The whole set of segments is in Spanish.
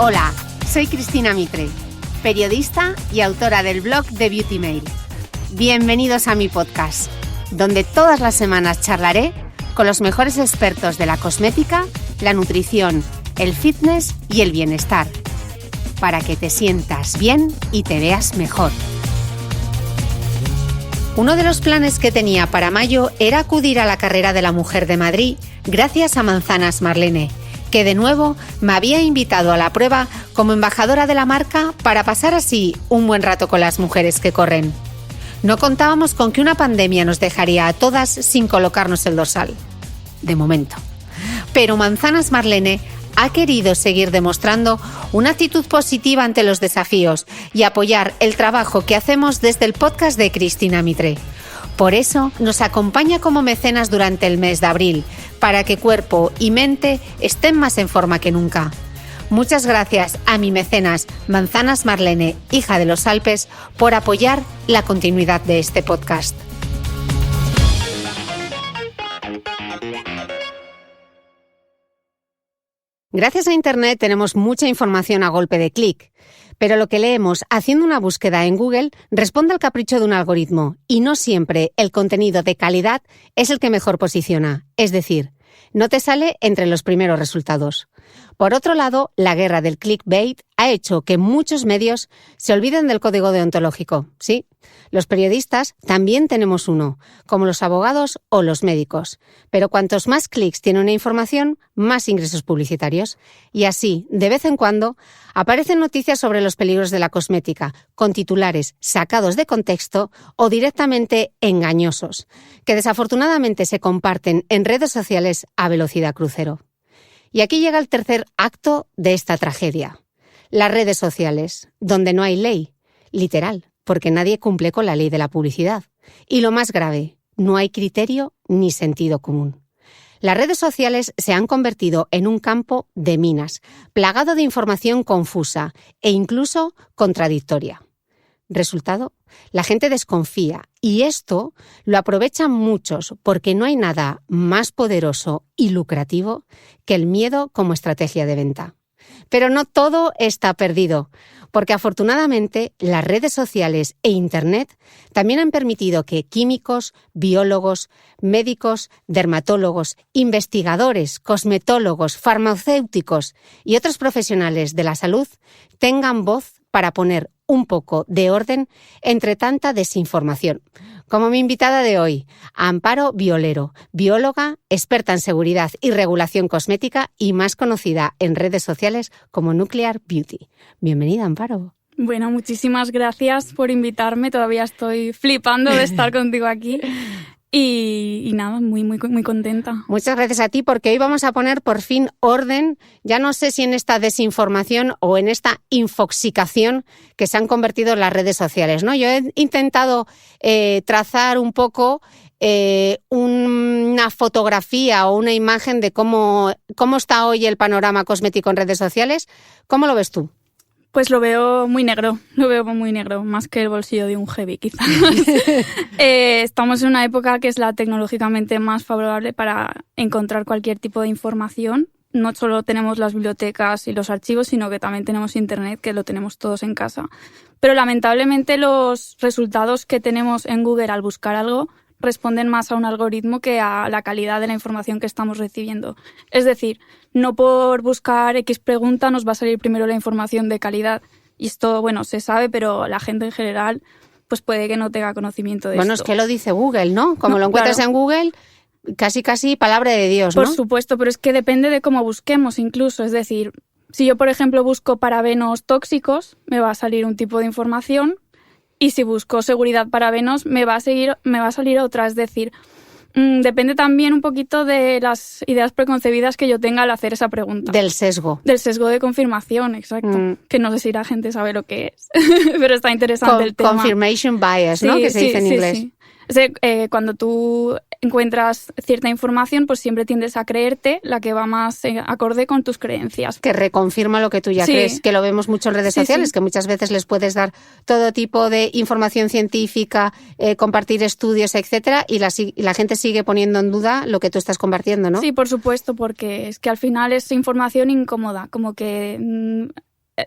Hola, soy Cristina Mitre, periodista y autora del blog de Beauty Mail. Bienvenidos a mi podcast, donde todas las semanas charlaré con los mejores expertos de la cosmética, la nutrición, el fitness y el bienestar, para que te sientas bien y te veas mejor. Uno de los planes que tenía para mayo era acudir a la Carrera de la Mujer de Madrid gracias a Manzanas Marlene, que de nuevo me había invitado a la prueba como embajadora de la marca para pasar así un buen rato con las mujeres que corren. No contábamos con que una pandemia nos dejaría a todas sin colocarnos el dorsal. De momento. Pero Manzanas Marlene ha querido seguir demostrando una actitud positiva ante los desafíos y apoyar el trabajo que hacemos desde el podcast de Cristina Mitre. Por eso nos acompaña como mecenas durante el mes de abril, para que cuerpo y mente estén más en forma que nunca. Muchas gracias a mi mecenas Manzanas Marlene, hija de los Alpes, por apoyar la continuidad de este podcast. Gracias a Internet tenemos mucha información a golpe de clic, pero lo que leemos haciendo una búsqueda en Google responde al capricho de un algoritmo y no siempre el contenido de calidad es el que mejor posiciona, es decir, no te sale entre los primeros resultados. Por otro lado, la guerra del clickbait ha hecho que muchos medios se olviden del código deontológico. Sí, los periodistas también tenemos uno, como los abogados o los médicos. Pero cuantos más clics tiene una información, más ingresos publicitarios. Y así, de vez en cuando, aparecen noticias sobre los peligros de la cosmética, con titulares sacados de contexto o directamente engañosos, que desafortunadamente se comparten en redes sociales a velocidad crucero. Y aquí llega el tercer acto de esta tragedia. Las redes sociales, donde no hay ley, literal, porque nadie cumple con la ley de la publicidad. Y lo más grave, no hay criterio ni sentido común. Las redes sociales se han convertido en un campo de minas, plagado de información confusa e incluso contradictoria. Resultado, la gente desconfía y esto lo aprovechan muchos porque no hay nada más poderoso y lucrativo que el miedo como estrategia de venta. Pero no todo está perdido, porque afortunadamente las redes sociales e Internet también han permitido que químicos, biólogos, médicos, dermatólogos, investigadores, cosmetólogos, farmacéuticos y otros profesionales de la salud tengan voz para poner un poco de orden entre tanta desinformación. Como mi invitada de hoy, Amparo Violero, bióloga, experta en seguridad y regulación cosmética y más conocida en redes sociales como Nuclear Beauty. Bienvenida, Amparo. Bueno, muchísimas gracias por invitarme. Todavía estoy flipando de estar contigo aquí. Y nada, muy contenta. Muchas gracias a ti, porque hoy vamos a poner por fin orden, ya no sé si en esta desinformación o en esta infoxicación que se han convertido en las redes sociales, ¿no? Yo he intentado trazar un poco una fotografía o una imagen de cómo está hoy el panorama cosmético en redes sociales. ¿Cómo lo ves tú? Pues lo veo muy negro, más que el bolsillo de un heavy quizás. Estamos en una época que es la tecnológicamente más favorable para encontrar cualquier tipo de información. No solo tenemos las bibliotecas y los archivos, sino que también tenemos Internet, que lo tenemos todos en casa. Pero lamentablemente los resultados que tenemos en Google al buscar algo responden más a un algoritmo que a la calidad de la información que estamos recibiendo. Es decir, no por buscar X pregunta nos va a salir primero la información de calidad. Y esto, bueno, se sabe, pero la gente en general pues puede que no tenga conocimiento de esto. Bueno, es que lo dice Google, ¿no? Como lo encuentras claro. En Google, casi palabra de Dios, ¿no? Por supuesto, pero es que depende de cómo busquemos incluso. Es decir, si yo, por ejemplo, busco parabenos tóxicos, me va a salir un tipo de información. Y si busco seguridad parabenos, me va a salir otra. Es decir, depende también un poquito de las ideas preconcebidas que yo tenga al hacer esa pregunta. Del sesgo. Del sesgo de confirmación, exacto. Que no sé si la gente sabe lo que es, pero está interesante el tema. Confirmation bias, ¿no? Sí, que se dice en inglés. Sí. Cuando tú encuentras cierta información, pues siempre tiendes a creerte la que va más acorde con tus creencias. Que reconfirma lo que tú ya crees, que lo vemos mucho en redes sociales, que muchas veces les puedes dar todo tipo de información científica, compartir estudios, etcétera, y la gente sigue poniendo en duda lo que tú estás compartiendo, ¿no? Sí, por supuesto, porque es que al final es información incómoda, como que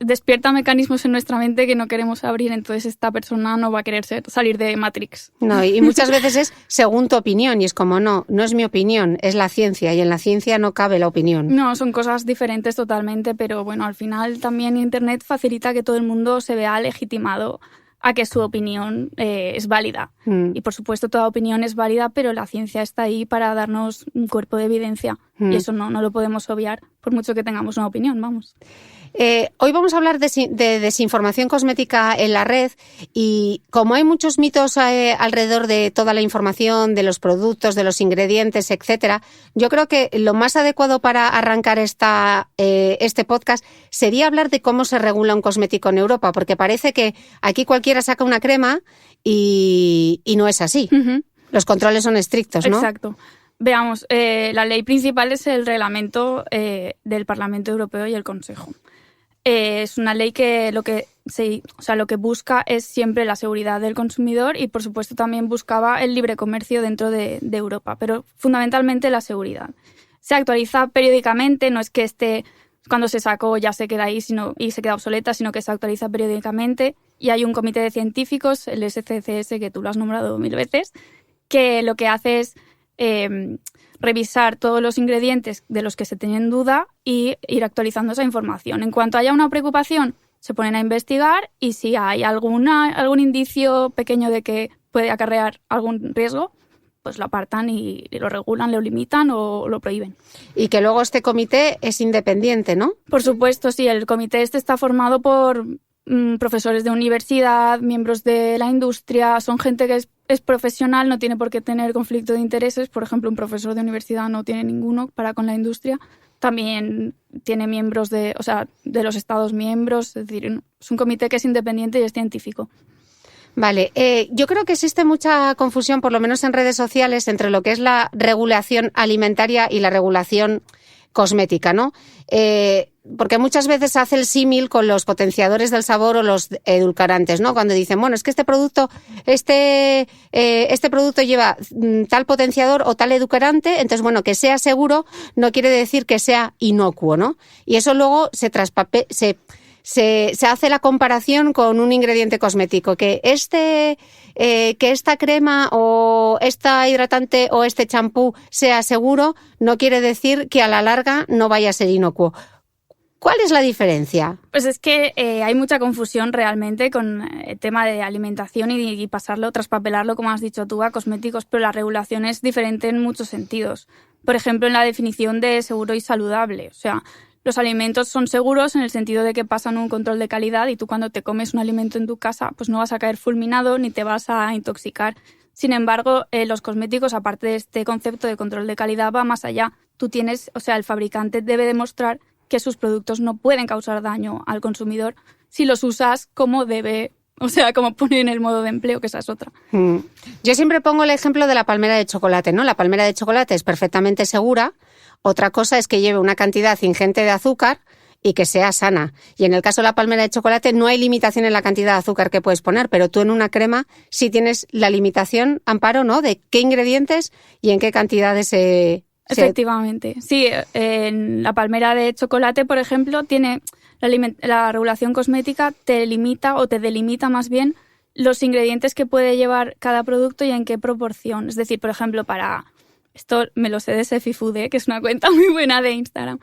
despierta mecanismos en nuestra mente que no queremos abrir, entonces esta persona no va a querer salir de Matrix. No, y muchas veces es según tu opinión, y es como, no es mi opinión, es la ciencia, y en la ciencia no cabe la opinión. No, son cosas diferentes totalmente, pero bueno, al final también Internet facilita que todo el mundo se vea legitimado a que su opinión es válida. Y por supuesto toda opinión es válida, pero la ciencia está ahí para darnos un cuerpo de evidencia. Y eso no lo podemos obviar, por mucho que tengamos una opinión, vamos. Hoy vamos a hablar de desinformación cosmética en la red, y como hay muchos mitos alrededor de toda la información, de los productos, de los ingredientes, etcétera, yo creo que lo más adecuado para arrancar este podcast sería hablar de cómo se regula un cosmético en Europa, porque parece que aquí cualquiera saca una crema y no es así. Uh-huh. Los controles son estrictos, ¿no? Exacto. Veamos, la ley principal es el reglamento del Parlamento Europeo y el Consejo. Es una ley que lo que busca es siempre la seguridad del consumidor y, por supuesto, también buscaba el libre comercio dentro de Europa, pero fundamentalmente la seguridad. Se actualiza periódicamente, no es que cuando se sacó ya se queda ahí y se queda obsoleta, sino que se actualiza periódicamente, y hay un comité de científicos, el SCCS, que tú lo has nombrado 1000 veces, que lo que hace es revisar todos los ingredientes de los que se tienen duda y ir actualizando esa información. En cuanto haya una preocupación, se ponen a investigar, y si hay algún indicio pequeño de que puede acarrear algún riesgo, pues lo apartan y lo regulan, lo limitan o lo prohíben. Y que luego este comité es independiente, ¿no? Por supuesto, sí. El comité está formado por profesores de universidad, miembros de la industria, son gente que es profesional, no tiene por qué tener conflicto de intereses. Por ejemplo, un profesor de universidad no tiene ninguno para con la industria. También tiene miembros de los Estados miembros, es decir, es un comité que es independiente y es científico. Vale, yo creo que existe mucha confusión, por lo menos en redes sociales, entre lo que es la regulación alimentaria y la regulación cosmética, ¿no? Porque muchas veces se hace el símil con los potenciadores del sabor o los edulcorantes, ¿no? Cuando dicen, bueno, es que este producto lleva tal potenciador o tal edulcorante, entonces, bueno, que sea seguro no quiere decir que sea inocuo, ¿no? Y eso luego se hace la comparación con un ingrediente cosmético, que esta crema o esta hidratante o este champú sea seguro no quiere decir que a la larga no vaya a ser inocuo. ¿Cuál es la diferencia? Pues es que hay mucha confusión realmente con el tema de alimentación y traspapelarlo, como has dicho tú, a cosméticos, pero la regulación es diferente en muchos sentidos. Por ejemplo, en la definición de seguro y saludable. O sea, los alimentos son seguros en el sentido de que pasan un control de calidad, y tú cuando te comes un alimento en tu casa pues no vas a caer fulminado ni te vas a intoxicar. Sin embargo, los cosméticos, aparte de este concepto de control de calidad, va más allá. El fabricante debe demostrar que sus productos no pueden causar daño al consumidor si los usas como debe, como pone en el modo de empleo, que esa es otra. Yo siempre pongo el ejemplo de la palmera de chocolate, ¿no? La palmera de chocolate es perfectamente segura. Otra cosa es que lleve una cantidad ingente de azúcar y que sea sana. Y en el caso de la palmera de chocolate no hay limitación en la cantidad de azúcar que puedes poner, pero tú en una crema sí tienes la limitación, Amparo, ¿no? De qué ingredientes y en qué cantidades Efectivamente. Sí, en la palmera de chocolate, por ejemplo, tiene la regulación cosmética te limita o te delimita más bien los ingredientes que puede llevar cada producto y en qué proporción. Es decir, por ejemplo, esto me lo sé de Sefi Food, que es una cuenta muy buena de Instagram.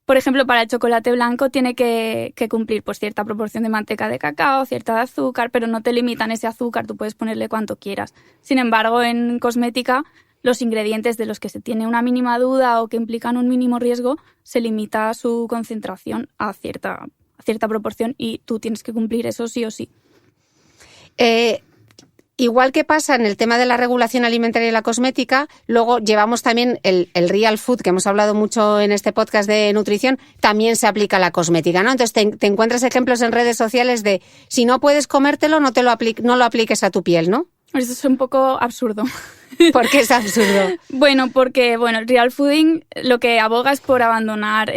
Por ejemplo, para el chocolate blanco tiene que cumplir pues cierta proporción de manteca de cacao, cierta de azúcar, pero no te limitan ese azúcar, tú puedes ponerle cuanto quieras. Sin embargo, en cosmética, los ingredientes de los que se tiene una mínima duda o que implican un mínimo riesgo, se limita su concentración a cierta proporción, y tú tienes que cumplir eso sí o sí. Igual que pasa en el tema de la regulación alimentaria y la cosmética, luego llevamos también el real food, que hemos hablado mucho en este podcast de nutrición, también se aplica a la cosmética, ¿no? Entonces te encuentras ejemplos en redes sociales de si no puedes comértelo, no lo apliques a tu piel, ¿no? Eso es un poco absurdo. ¿Por qué es absurdo? Bueno, porque el real fooding lo que aboga es por abandonar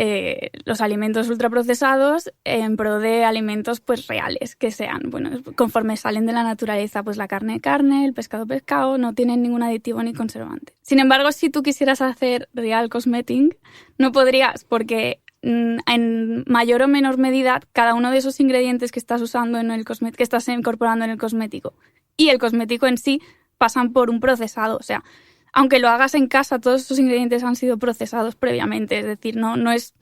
los alimentos ultraprocesados en pro de alimentos pues reales, que sean, conforme salen de la naturaleza, pues la carne, el pescado, no tienen ningún aditivo ni conservante. Sin embargo, si tú quisieras hacer real cosmetic, no podrías, porque en mayor o menor medida cada uno de esos ingredientes que estás usando en el que estás incorporando en el cosmético y el cosmético en sí pasan por un procesado. O sea, aunque lo hagas en casa, todos esos ingredientes han sido procesados previamente. Es decir, no es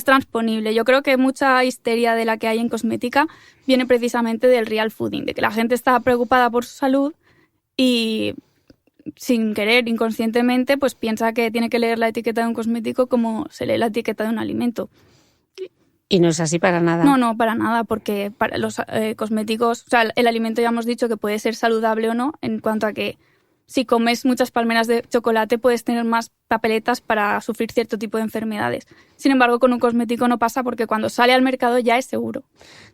transponible. Yo creo que mucha histeria de la que hay en cosmética viene precisamente del real fooding, de que la gente está preocupada por su salud y sin querer, inconscientemente, pues piensa que tiene que leer la etiqueta de un cosmético como se lee la etiqueta de un alimento. Y no es así para nada. No, para nada, porque para los cosméticos, o sea, el alimento ya hemos dicho que puede ser saludable o no, en cuanto a que si comes muchas palmeras de chocolate puedes tener más papeletas para sufrir cierto tipo de enfermedades. Sin embargo, con un cosmético no pasa porque cuando sale al mercado ya es seguro.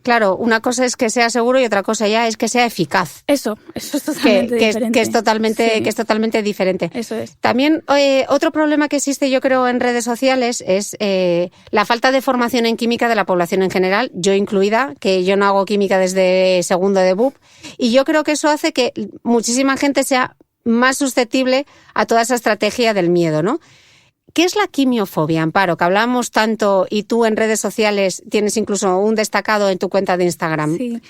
Claro, una cosa es que sea seguro y otra cosa ya es que sea eficaz. Eso es totalmente diferente. Que es totalmente diferente. Eso es. También otro problema que existe, yo creo, en redes sociales es la falta de formación en química de la población en general, yo incluida, que yo no hago química desde segundo de BUP, y yo creo que eso hace que muchísima gente sea más susceptible a toda esa estrategia del miedo, ¿no? ¿Qué es la quimiofobia, Amparo? Que hablamos tanto y tú en redes sociales tienes incluso un destacado en tu cuenta de Instagram. Sí.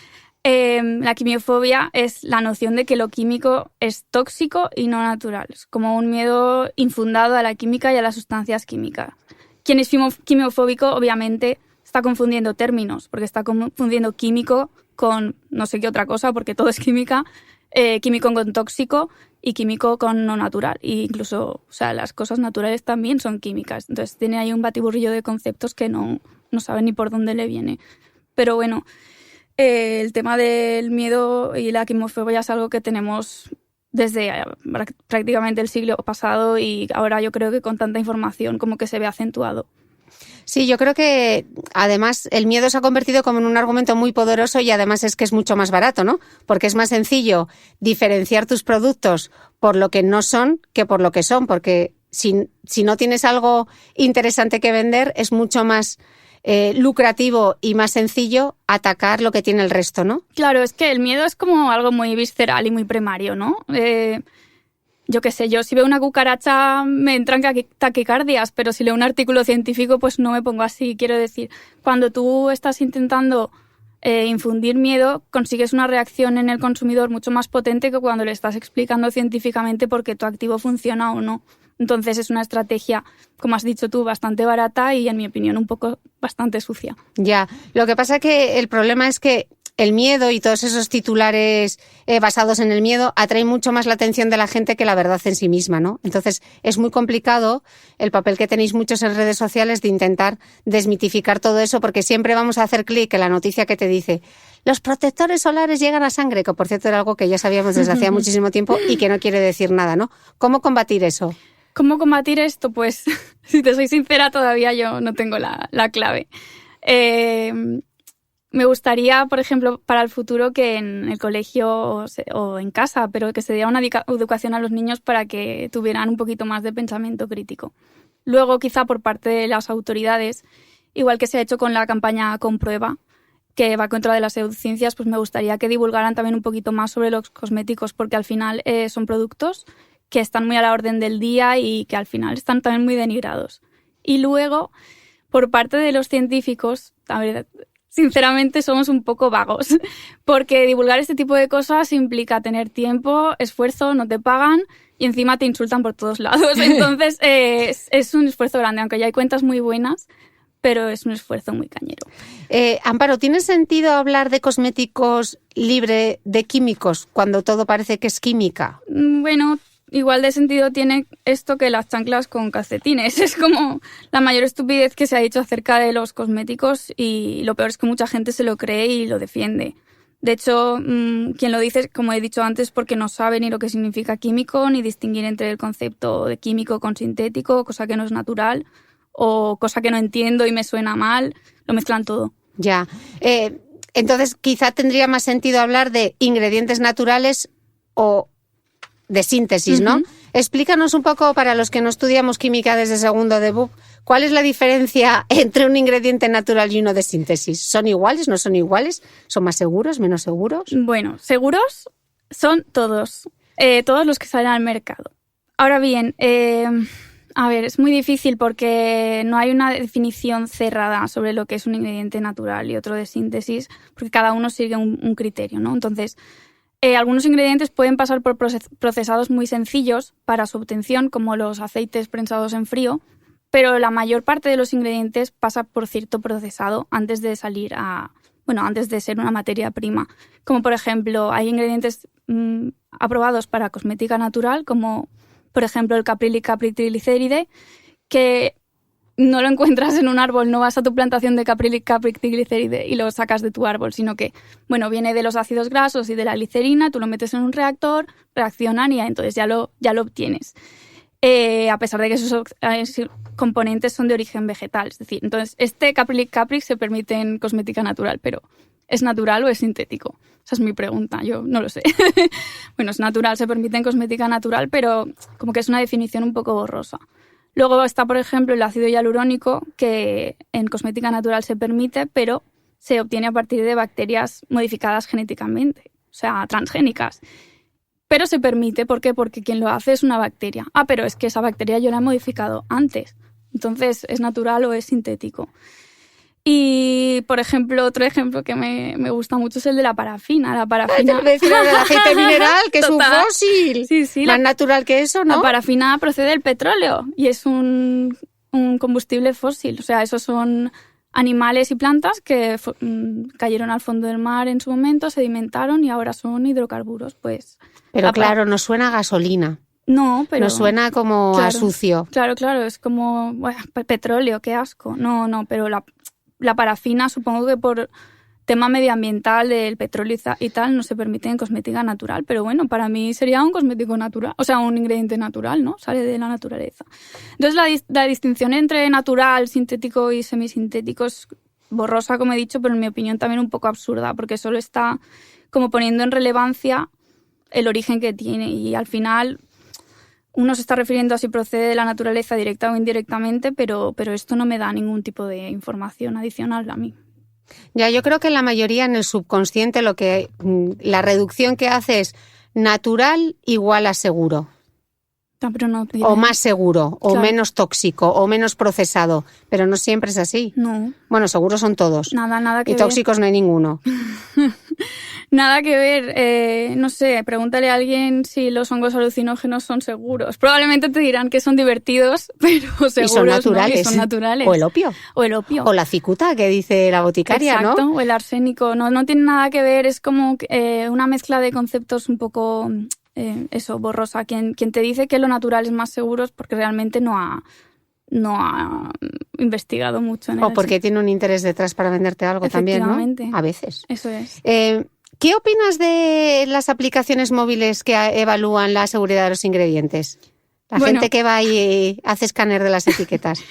La quimiofobia es la noción de que lo químico es tóxico y no natural. Es como un miedo infundado a la química y a las sustancias químicas. Quien es quimiofóbico, obviamente, está confundiendo términos, porque está confundiendo químico con no sé qué otra cosa, porque todo es química, químico con tóxico y químico con no natural. E incluso, o sea, las cosas naturales también son químicas. Entonces tiene ahí un batiburrillo de conceptos que no sabe ni por dónde le viene. Pero bueno, el tema del miedo y la quimofobia es algo que tenemos desde prácticamente el siglo pasado y ahora yo creo que con tanta información como que se ve acentuado. Sí, yo creo que además el miedo se ha convertido como en un argumento muy poderoso y además es que es mucho más barato, ¿no? Porque es más sencillo diferenciar tus productos por lo que no son que por lo que son, porque si no tienes algo interesante que vender es mucho más lucrativo y más sencillo atacar lo que tiene el resto, ¿no? Claro, es que el miedo es como algo muy visceral y muy primario, ¿no? Yo qué sé, yo si veo una cucaracha me entran taquicardias, pero si leo un artículo científico pues no me pongo así. Quiero decir, cuando tú estás intentando infundir miedo, consigues una reacción en el consumidor mucho más potente que cuando le estás explicando científicamente por qué tu activo funciona o no. Entonces es una estrategia, como has dicho tú, bastante barata y, en mi opinión, un poco bastante sucia. Ya, lo que pasa que el problema es que el miedo y todos esos titulares basados en el miedo atraen mucho más la atención de la gente que la verdad en sí misma, ¿no? Entonces es muy complicado el papel que tenéis muchos en redes sociales de intentar desmitificar todo eso, porque siempre vamos a hacer clic en la noticia que te dice los protectores solares llegan a sangre, que por cierto era algo que ya sabíamos desde hacía muchísimo tiempo y que no quiere decir nada, ¿no? ¿Cómo combatir eso? ¿Cómo combatir esto? Pues, si te soy sincera, todavía yo no tengo la clave. Me gustaría, por ejemplo, para el futuro que en el colegio o en casa, pero que se diera una educación a los niños para que tuvieran un poquito más de pensamiento crítico. Luego, quizá por parte de las autoridades, igual que se ha hecho con la campaña Comprueba, que va contra de las pseudociencias, pues me gustaría que divulgaran también un poquito más sobre los cosméticos, porque al final son productos que están muy a la orden del día y que al final están también muy denigrados. Y luego, por parte de los científicos, a ver, sinceramente somos un poco vagos, porque divulgar este tipo de cosas implica tener tiempo, esfuerzo, no te pagan y encima te insultan por todos lados. Entonces es un esfuerzo grande, aunque ya hay cuentas muy buenas, pero es un esfuerzo muy cañero. Amparo, ¿tiene sentido hablar de cosméticos libre de químicos cuando todo parece que es química? Bueno, igual de sentido tiene esto que las chanclas con calcetines. Es como la mayor estupidez que se ha dicho acerca de los cosméticos y lo peor es que mucha gente se lo cree y lo defiende. De hecho, quien lo dice, como he dicho antes, porque no sabe ni lo que significa químico, ni distinguir entre el concepto de químico con sintético, cosa que no es natural, o cosa que no entiendo y me suena mal, lo mezclan todo. Ya. Entonces, quizá tendría más sentido hablar de ingredientes naturales o de síntesis, ¿no? Explícanos un poco, para los que no estudiamos química desde segundo de BUP, ¿cuál es la diferencia entre un ingrediente natural y uno de síntesis? ¿Son iguales? ¿No son iguales? ¿Son más seguros? ¿Menos seguros? Bueno, seguros son todos los que salen al mercado. Ahora bien, A ver, es muy difícil porque no hay una definición cerrada sobre lo que es un ingrediente natural y otro de síntesis, porque cada uno sigue un criterio, ¿no? Entonces, algunos ingredientes pueden pasar por procesados muy sencillos para su obtención, como los aceites prensados en frío, pero la mayor parte de los ingredientes pasa por cierto procesado antes de salir antes de ser una materia prima. Como por ejemplo, hay ingredientes aprobados para cosmética natural, como por ejemplo el caprillicéride, que no lo encuentras en un árbol, no vas a tu plantación de caprillicéride y lo sacas de tu árbol, sino que, viene de los ácidos grasos y de la glicerina, tú lo metes en un reactor, reaccionan y entonces ya lo obtienes. A pesar de que esos componentes son de origen vegetal. Es decir, entonces este caprillic se permite en cosmética natural, pero ¿es natural o es sintético? Esa es mi pregunta, yo no lo sé. Bueno, es natural, se permite en cosmética natural, pero como que es una definición un poco borrosa. Luego está, por ejemplo, el ácido hialurónico, que en cosmética natural se permite, pero se obtiene a partir de bacterias modificadas genéticamente, o sea, transgénicas. Pero se permite, ¿por qué? Porque quien lo hace es una bacteria. Pero es que esa bacteria yo la he modificado antes. Entonces, ¿es natural o es sintético? Y, por ejemplo, otro ejemplo que me gusta mucho es el de la parafina. La parafina... Te decir el aceite mineral, que es un fósil. Sí. Más natural que eso, ¿no? La parafina procede del petróleo y es un combustible fósil. O sea, esos son animales y plantas que cayeron al fondo del mar en su momento, sedimentaron y ahora son hidrocarburos, pues... Pero claro, nos suena a gasolina. No, pero... Nos suena como a sucio. Claro, es como petróleo, qué asco. No, pero la parafina supongo que por tema medioambiental del petróleo y tal no se permite en cosmética natural, pero bueno, para mí sería un cosmético natural, o sea, un ingrediente natural, ¿no? Sale de la naturaleza. Entonces la distinción entre natural, sintético y semisintético es borrosa, como he dicho, pero en mi opinión también un poco absurda, porque solo está como poniendo en relevancia el origen que tiene y al final uno se está refiriendo a si procede de la naturaleza directa o indirectamente, pero esto no me da ningún tipo de información adicional a mí. Ya, yo creo que la mayoría en el subconsciente la reducción que hace es natural igual a seguro. Pero no, o más seguro, o claro, menos tóxico, o menos procesado. Pero no siempre es así. No. Bueno, seguros son todos. Nada que ver. Y tóxicos no hay ninguno. Nada que ver. No sé, pregúntale a alguien si los hongos alucinógenos son seguros. Probablemente te dirán que son divertidos, pero seguros y son naturales. No, y son naturales. O el opio. O la cicuta, que dice la boticaria. Exacto, ¿no? O el arsénico. No tiene nada que ver. Es como una mezcla de conceptos un poco... borrosa. Quien te dice que lo natural es más seguro es porque realmente no ha investigado mucho en él. O porque tiene un interés detrás para venderte algo también, ¿no? A veces. Eso es. ¿Qué opinas de las aplicaciones móviles que evalúan la seguridad de los ingredientes? Gente que va y hace escáner de las etiquetas.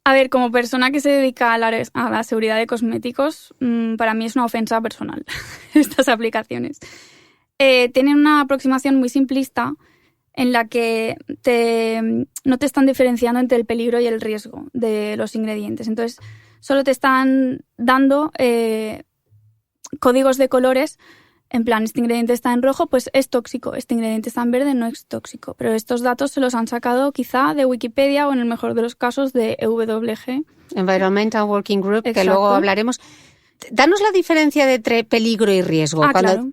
A ver, como persona que se dedica a la seguridad de cosméticos, para mí es una ofensa personal estas aplicaciones. Tienen una aproximación muy simplista en la que no te están diferenciando entre el peligro y el riesgo de los ingredientes. Entonces, solo te están dando códigos de colores, en plan, este ingrediente está en rojo, pues es tóxico, este ingrediente está en verde, no es tóxico. Pero estos datos se los han sacado quizá de Wikipedia o en el mejor de los casos de EWG. Environmental Working Group, Exacto. Que luego hablaremos. Danos la diferencia entre peligro y riesgo. Claro.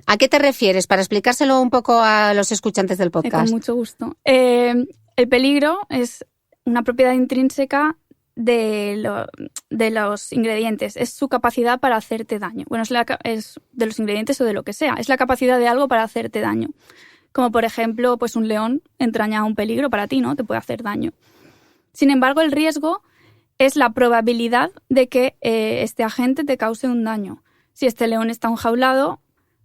¿A qué te refieres? Para explicárselo un poco a los escuchantes del podcast. Con mucho gusto. El peligro es una propiedad intrínseca de los ingredientes. Es su capacidad para hacerte daño. Bueno, es de los ingredientes o de lo que sea. Es la capacidad de algo para hacerte daño. Como por ejemplo, pues un león entraña un peligro para ti, ¿no? Te puede hacer daño. Sin embargo, el riesgo es la probabilidad de que este agente te cause un daño. Si este león está enjaulado,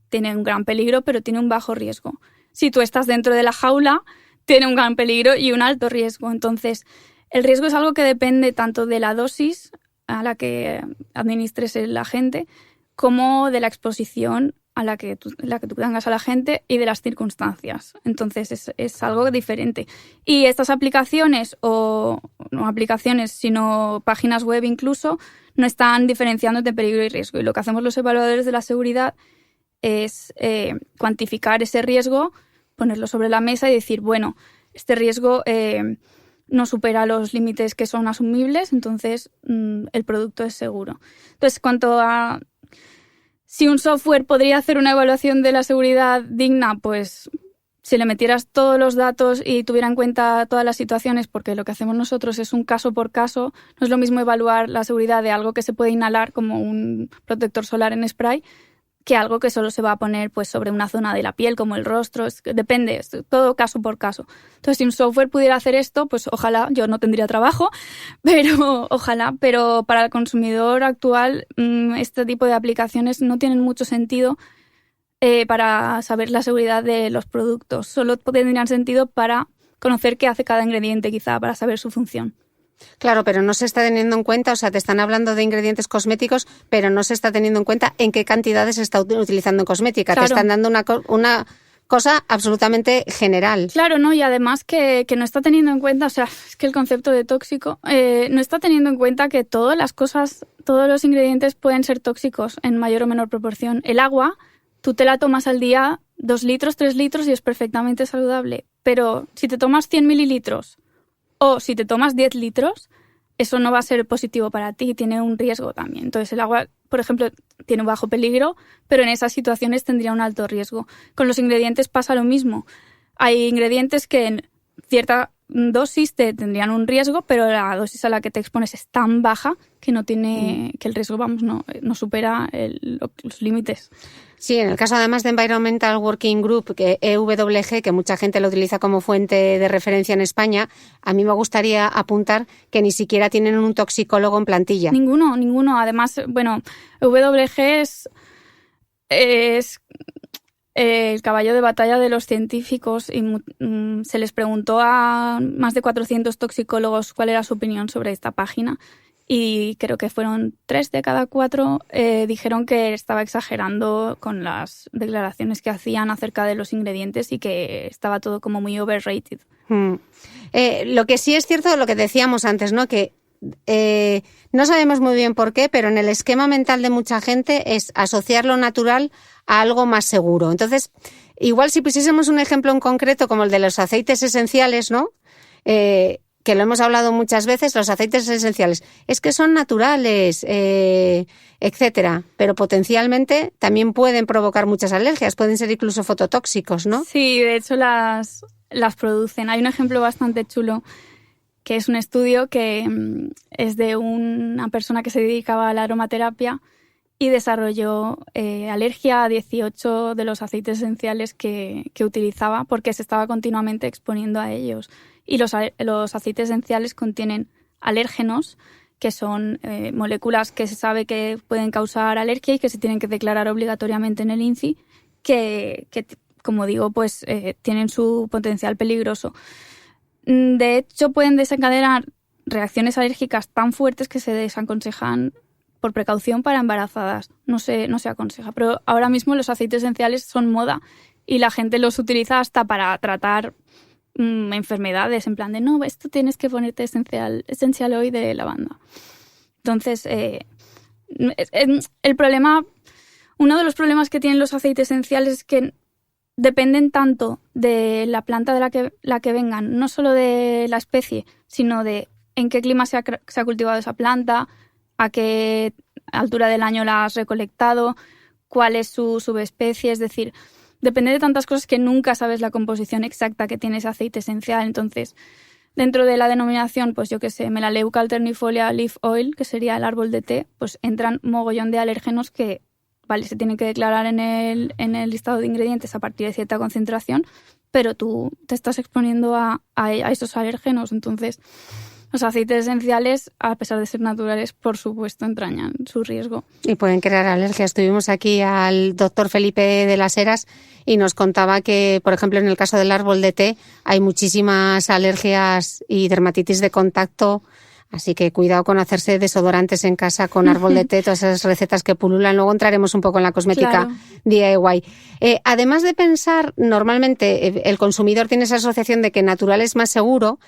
tiene un gran peligro, pero tiene un bajo riesgo. Si tú estás dentro de la jaula, tiene un gran peligro y un alto riesgo. Entonces, el riesgo es algo que depende tanto de la dosis a la que administres el agente, como de la exposición a la que tú tengas a la gente y de las circunstancias. Entonces es algo diferente. Y estas aplicaciones, o no aplicaciones, sino páginas web incluso, no están diferenciando entre peligro y riesgo. Y lo que hacemos los evaluadores de la seguridad es cuantificar ese riesgo, ponerlo sobre la mesa y decir, bueno, este riesgo no supera los límites que son asumibles, entonces el producto es seguro. Entonces, cuanto a si un software podría hacer una evaluación de la seguridad digna, pues si le metieras todos los datos y tuviera en cuenta todas las situaciones, porque lo que hacemos nosotros es un caso por caso, no es lo mismo evaluar la seguridad de algo que se puede inhalar como un protector solar en spray que algo que solo se va a poner pues sobre una zona de la piel como el rostro, depende, es todo caso por caso. Entonces, si un software pudiera hacer esto, pues ojalá, yo no tendría trabajo, pero ojalá, pero para el consumidor actual este tipo de aplicaciones no tienen mucho sentido para saber la seguridad de los productos, solo tendrían sentido para conocer qué hace cada ingrediente, quizá, para saber su función. Claro, pero no se está teniendo en cuenta, o sea, te están hablando de ingredientes cosméticos, pero no se está teniendo en cuenta en qué cantidades se está utilizando en cosmética. Claro. Te están dando una cosa absolutamente general. Claro, ¿no? Y además que no está teniendo en cuenta, o sea, es que el concepto de tóxico no está teniendo en cuenta que todas las cosas, todos los ingredientes pueden ser tóxicos en mayor o menor proporción. El agua, tú te la tomas al día 2 litros, 3 litros y es perfectamente saludable. Pero si te tomas 100 mililitros o si te tomas 10 litros, eso no va a ser positivo para ti, tiene un riesgo también. Entonces el agua, por ejemplo, tiene un bajo peligro, pero en esas situaciones tendría un alto riesgo. Con los ingredientes pasa lo mismo. Hay ingredientes que en cierta dosis te tendrían un riesgo, pero la dosis a la que te expones es tan baja que no tiene, que el riesgo, vamos, no supera los límites. Sí, en el caso además de Environmental Working Group, que EWG, que mucha gente lo utiliza como fuente de referencia en España, a mí me gustaría apuntar que ni siquiera tienen un toxicólogo en plantilla. Ninguno. Además, bueno, EWG es el caballo de batalla de los científicos y se les preguntó a más de 400 toxicólogos cuál era su opinión sobre esta página. Y creo que fueron 3 de cada 4 dijeron que estaba exagerando con las declaraciones que hacían acerca de los ingredientes y que estaba todo como muy overrated. Lo que sí es cierto, lo que decíamos antes, ¿no? Que no sabemos muy bien por qué, pero en el esquema mental de mucha gente es asociar lo natural a algo más seguro. Entonces, igual si pusiésemos un ejemplo en concreto como el de los aceites esenciales, ¿no? Que lo hemos hablado muchas veces, los aceites esenciales, es que son naturales, etcétera, pero potencialmente también pueden provocar muchas alergias, pueden ser incluso fototóxicos, ¿no? Sí, de hecho las producen. Hay un ejemplo bastante chulo, que es un estudio que es de una persona que se dedicaba a la aromaterapia y desarrolló alergia a 18 de los aceites esenciales que utilizaba porque se estaba continuamente exponiendo a ellos. Y los aceites esenciales contienen alérgenos, que son moléculas que se sabe que pueden causar alergia y que se tienen que declarar obligatoriamente en el INCI, que como digo, pues tienen su potencial peligroso. De hecho, pueden desencadenar reacciones alérgicas tan fuertes que se desaconsejan por precaución para embarazadas. No se aconseja, pero ahora mismo los aceites esenciales son moda y la gente los utiliza hasta para tratar enfermedades, en plan de no, esto tienes que ponerte esencial oil de lavanda. Entonces, el problema, uno de los problemas que tienen los aceites esenciales es que dependen tanto de la planta de la que vengan, no solo de la especie, sino de en qué clima se ha cultivado esa planta, a qué altura del año la has recolectado, cuál es su subespecie, es decir, depende de tantas cosas que nunca sabes la composición exacta que tiene ese aceite esencial. Entonces, dentro de la denominación, pues yo qué sé, Melaleuca alternifolia leaf oil, que sería el árbol de té, pues entran mogollón de alérgenos que, vale, se tienen que declarar en el listado de ingredientes a partir de cierta concentración, pero tú te estás exponiendo a esos alérgenos. Entonces, los aceites esenciales, a pesar de ser naturales, por supuesto, entrañan su riesgo. Y pueden crear alergias. Tuvimos aquí al doctor Felipe de las Heras y nos contaba que, por ejemplo, en el caso del árbol de té hay muchísimas alergias y dermatitis de contacto, así que cuidado con hacerse desodorantes en casa con árbol de té, todas esas recetas que pululan. Luego entraremos un poco en la cosmética DIY. Además de pensar, normalmente el consumidor tiene esa asociación de que natural es más seguro.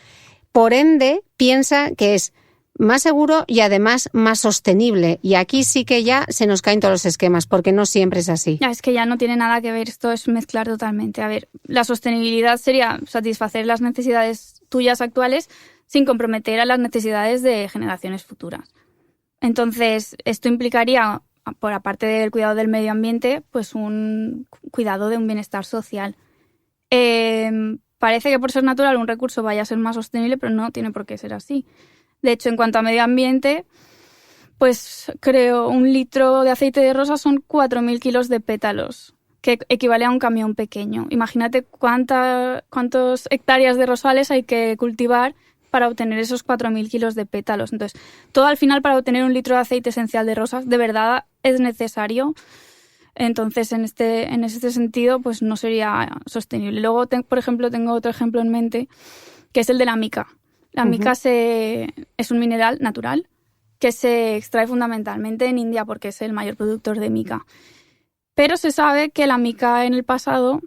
Por ende, piensa que es más seguro y además más sostenible. Y aquí sí que ya se nos caen todos los esquemas, porque no siempre es así. Ya, es que ya no tiene nada que ver, esto es mezclar totalmente. A ver, la sostenibilidad sería satisfacer las necesidades tuyas actuales sin comprometer a las necesidades de generaciones futuras. Entonces, esto implicaría, por aparte del cuidado del medio ambiente, pues un cuidado de un bienestar social. Parece que por ser natural un recurso vaya a ser más sostenible, pero no tiene por qué ser así. De hecho, en cuanto a medio ambiente, pues creo 1 litro de aceite de rosa son 4.000 kilos de pétalos, que equivale a un camión pequeño. Imagínate cuántas hectáreas de rosales hay que cultivar para obtener esos 4.000 kilos de pétalos. Entonces, todo al final para obtener 1 litro de aceite esencial de rosas, de verdad es necesario. Entonces, en este sentido, pues no sería sostenible. Luego, por ejemplo, tengo otro ejemplo en mente, que es el de la mica. La mica es un mineral natural que se extrae fundamentalmente en India porque es el mayor productor de mica. Pero se sabe que la mica en el pasado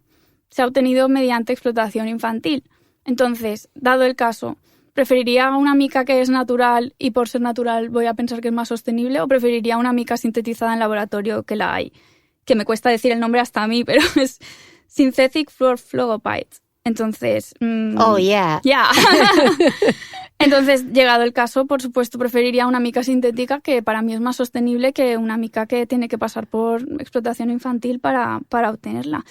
se ha obtenido mediante explotación infantil. Entonces, dado el caso, ¿preferiría una mica que es natural y por ser natural voy a pensar que es más sostenible o preferiría una mica sintetizada en laboratorio que la hay? Que me cuesta decir el nombre hasta a mí, pero es Synthetic Fluorophyllite. Entonces... oh, yeah. Yeah. Entonces, llegado el caso, por supuesto, preferiría una mica sintética que para mí es más sostenible que una mica que tiene que pasar por explotación infantil para obtenerla.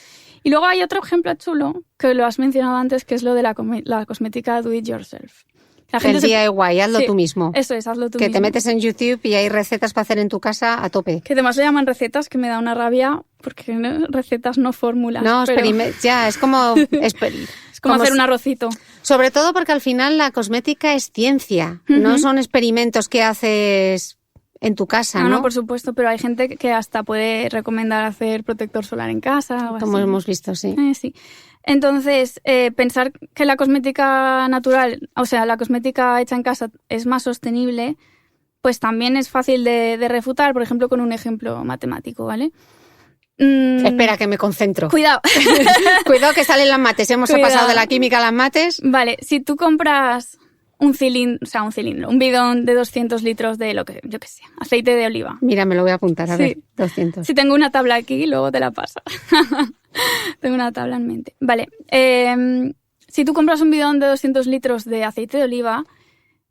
Y luego hay otro ejemplo chulo, que lo has mencionado antes, que es lo de la cosmética do it yourself. El DIY, hazlo sí, tú mismo. Eso es, hazlo tú mismo. Que te metes en YouTube y hay recetas para hacer en tu casa a tope. Que además le llaman recetas, que me da una rabia, porque recetas no fórmulas. No, pero... ya, es como... es como hacer un arrocito. Sobre todo porque al final la cosmética es ciencia, no son experimentos que haces en tu casa, ¿no? No, por supuesto, pero hay gente que hasta puede recomendar hacer protector solar en casa. O como así. Hemos visto, sí. Sí. Entonces, pensar que la cosmética natural, o sea, la cosmética hecha en casa es más sostenible, pues también es fácil de refutar, por ejemplo, con un ejemplo matemático, ¿vale? Espera, que me concentro. Cuidado. Cuidado que salen las mates. Hemos pasado de la química a las mates. Vale, si tú compras un cilindro, un bidón de 200 litros de yo que sé, aceite de oliva. Mira, me lo voy a apuntar, a ver, 200. Si tengo una tabla aquí, luego te la paso. Tengo una tabla en mente. Vale, si tú compras un bidón de 200 litros de aceite de oliva,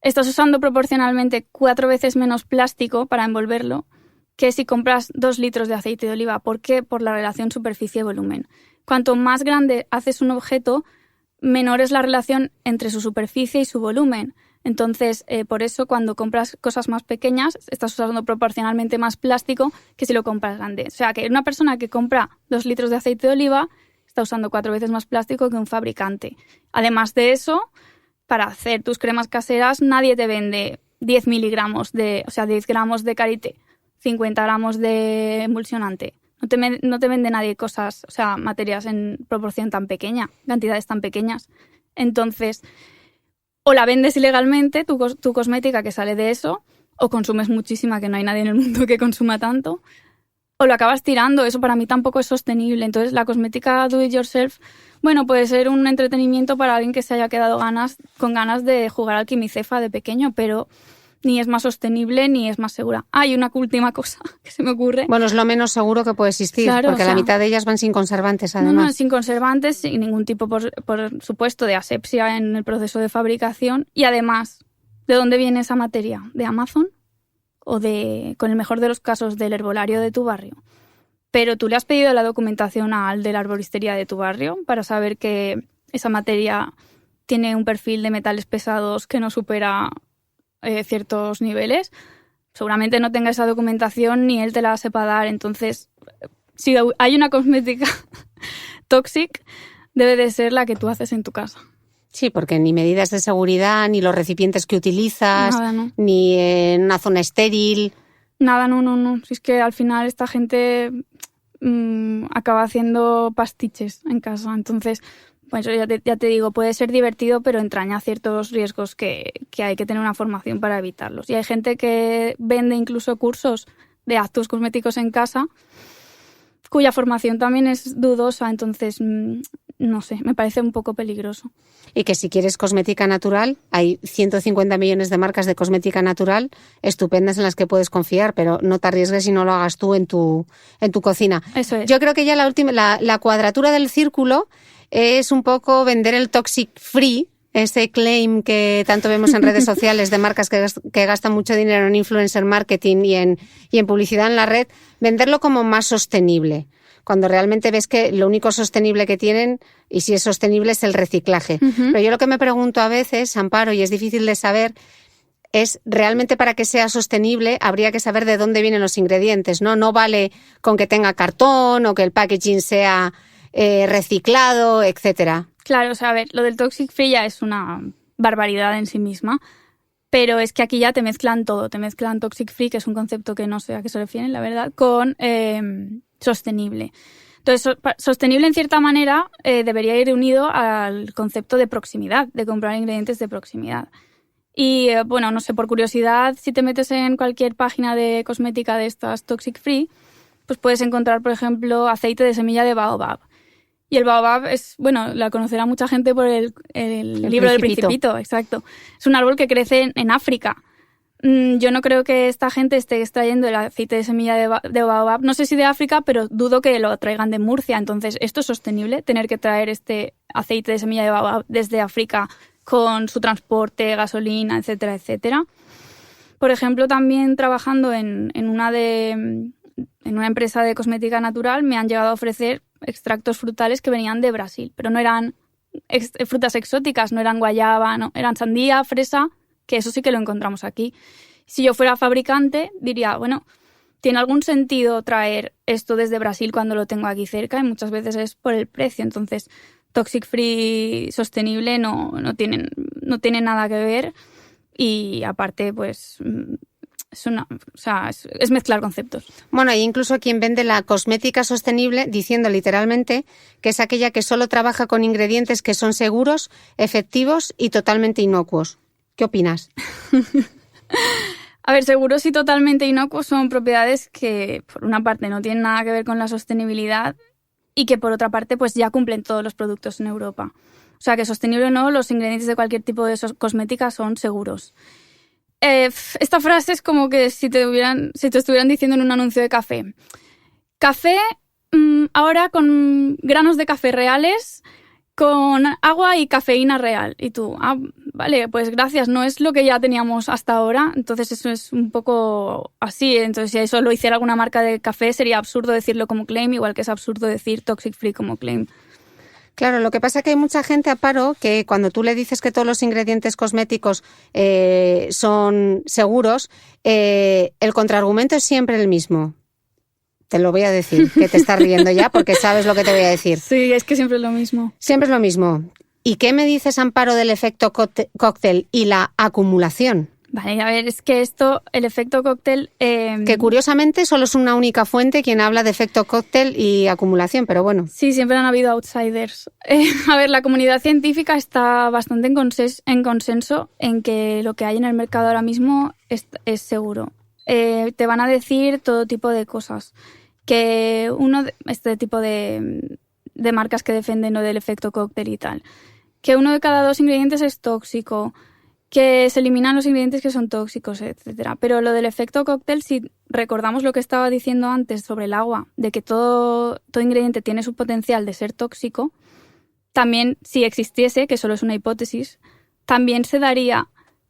estás usando proporcionalmente 4 veces menos plástico para envolverlo que si compras 2 litros de aceite de oliva. ¿Por qué? Por la relación superficie-volumen. Cuanto más grande haces un objeto, menor es la relación entre su superficie y su volumen. Entonces, por eso, cuando compras cosas más pequeñas, estás usando proporcionalmente más plástico que si lo compras grande. O sea, que una persona que compra 2 litros de aceite de oliva está usando 4 veces más plástico que un fabricante. Además de eso, para hacer tus cremas caseras, nadie te vende 10 miligramos 10 gramos de Karité, 50 gramos de emulsionante. No te vende nadie cosas, o sea, materias en proporción tan pequeña, cantidades tan pequeñas. Entonces, o la vendes ilegalmente, tu cosmética que sale de eso, o consumes muchísima, que no hay nadie en el mundo que consuma tanto, o lo acabas tirando. Eso para mí tampoco es sostenible. Entonces, la cosmética do it yourself, bueno, puede ser un entretenimiento para alguien que se haya quedado con ganas de jugar al quimicefa de pequeño, pero ni es más sostenible ni es más segura. Hay una última cosa que se me ocurre. Bueno, es lo menos seguro que puede existir, claro, porque la mitad de ellas van sin conservantes, además. No, sin conservantes, sin ningún tipo, por supuesto, de asepsia en el proceso de fabricación. Y además, ¿de dónde viene esa materia? ¿De Amazon? ¿O con el mejor de los casos, del herbolario de tu barrio? Pero tú le has pedido la documentación al de la arboristería de tu barrio para saber que esa materia tiene un perfil de metales pesados que no supera ciertos niveles. Seguramente no tenga esa documentación ni él te la sepa dar. Entonces, si hay una cosmética tóxica, debe de ser la que tú haces en tu casa. Sí, porque ni medidas de seguridad, ni los recipientes que utilizas, nada, no. Ni en una zona estéril. Nada, no. Si es que al final esta gente acaba haciendo pastiches en casa. Entonces, pues ya te digo, puede ser divertido, pero entraña ciertos riesgos que hay que tener una formación para evitarlos. Y hay gente que vende incluso cursos de actos cosméticos en casa, cuya formación también es dudosa. Entonces, no sé, me parece un poco peligroso. Y que si quieres cosmética natural, hay 150 millones de marcas de cosmética natural estupendas en las que puedes confiar, pero no te arriesgues y no lo hagas tú en tu cocina. Eso es. Yo creo que ya la cuadratura del círculo es un poco vender el toxic free, ese claim que tanto vemos en redes sociales de marcas que gastan mucho dinero en influencer marketing y en publicidad en la red, venderlo como más sostenible, cuando realmente ves que lo único sostenible que tienen, y si es sostenible, es el reciclaje. Uh-huh. Pero yo lo que me pregunto a veces, Amparo, y es difícil de saber, es realmente para que sea sostenible habría que saber de dónde vienen los ingredientes, ¿no? No vale con que tenga cartón o que el packaging sea reciclado, etcétera. Claro, o sea, a ver, lo del toxic free ya es una barbaridad en sí misma, pero es que aquí ya te mezclan todo. Te mezclan toxic free, que es un concepto que no sé a qué se refieren, la verdad, con sostenible. Entonces, sostenible en cierta manera debería ir unido al concepto de proximidad, de comprar ingredientes de proximidad. Y bueno, no sé, por curiosidad, si te metes en cualquier página de cosmética de estas toxic free, pues puedes encontrar, por ejemplo, aceite de semilla de baobab. Y el baobab es, bueno, la conocerá mucha gente por el libro del Principito, exacto. Es un árbol que crece en África. Yo no creo que esta gente esté extrayendo el aceite de semilla de baobab, no sé si de África, pero dudo que lo traigan de Murcia. Entonces, ¿esto es sostenible? Tener que traer este aceite de semilla de baobab desde África con su transporte, gasolina, etcétera, etcétera. Por ejemplo, también trabajando en una empresa de cosmética natural, me han llegado a ofrecer extractos frutales que venían de Brasil, pero no eran frutas exóticas, no eran guayaba, no, eran sandía, fresa, que eso sí que lo encontramos aquí. Si yo fuera fabricante, diría, bueno, ¿tiene algún sentido traer esto desde Brasil cuando lo tengo aquí cerca? Y muchas veces es por el precio. Entonces, toxic free sostenible no tiene nada que ver, y aparte, pues es mezclar conceptos. Bueno, hay incluso quien vende la cosmética sostenible diciendo literalmente que es aquella que solo trabaja con ingredientes que son seguros, efectivos y totalmente inocuos. ¿Qué opinas? A ver, seguros y totalmente inocuos son propiedades que, por una parte, no tienen nada que ver con la sostenibilidad y que, por otra parte, pues ya cumplen todos los productos en Europa. O sea, que sostenible o no, los ingredientes de cualquier tipo de cosmética son seguros. Esta frase es como que si te estuvieran diciendo en un anuncio de café. Café ahora con granos de café reales, con agua y cafeína real. Y tú, vale, pues gracias, no es lo que ya teníamos hasta ahora. Entonces eso es un poco así. Entonces si eso lo hiciera alguna marca de café sería absurdo decirlo como claim, igual que es absurdo decir toxic free como claim. Claro, lo que pasa es que hay mucha gente, Amparo, que cuando tú le dices que todos los ingredientes cosméticos son seguros, el contraargumento es siempre el mismo. Te lo voy a decir, que te estás riendo ya porque sabes lo que te voy a decir. Sí, es que siempre es lo mismo. Siempre es lo mismo. ¿Y qué me dices, Amparo, del efecto cóctel y la acumulación? Vale, a ver, es que el efecto cóctel... Que curiosamente solo es una única fuente quien habla de efecto cóctel y acumulación, pero bueno. Sí, siempre han habido outsiders. A ver, la comunidad científica está bastante en consenso en que lo que hay en el mercado ahora mismo es seguro. Te van a decir todo tipo de cosas. Que este tipo de marcas que defienden lo del efecto cóctel y tal. Que 1 de cada 2 ingredientes es tóxico. Que se eliminan los ingredientes que son tóxicos, etcétera. Pero lo del efecto cóctel, si recordamos lo que estaba diciendo antes sobre el agua, de que todo ingrediente tiene su potencial de ser tóxico, también si existiese, que solo es una hipótesis, también se daría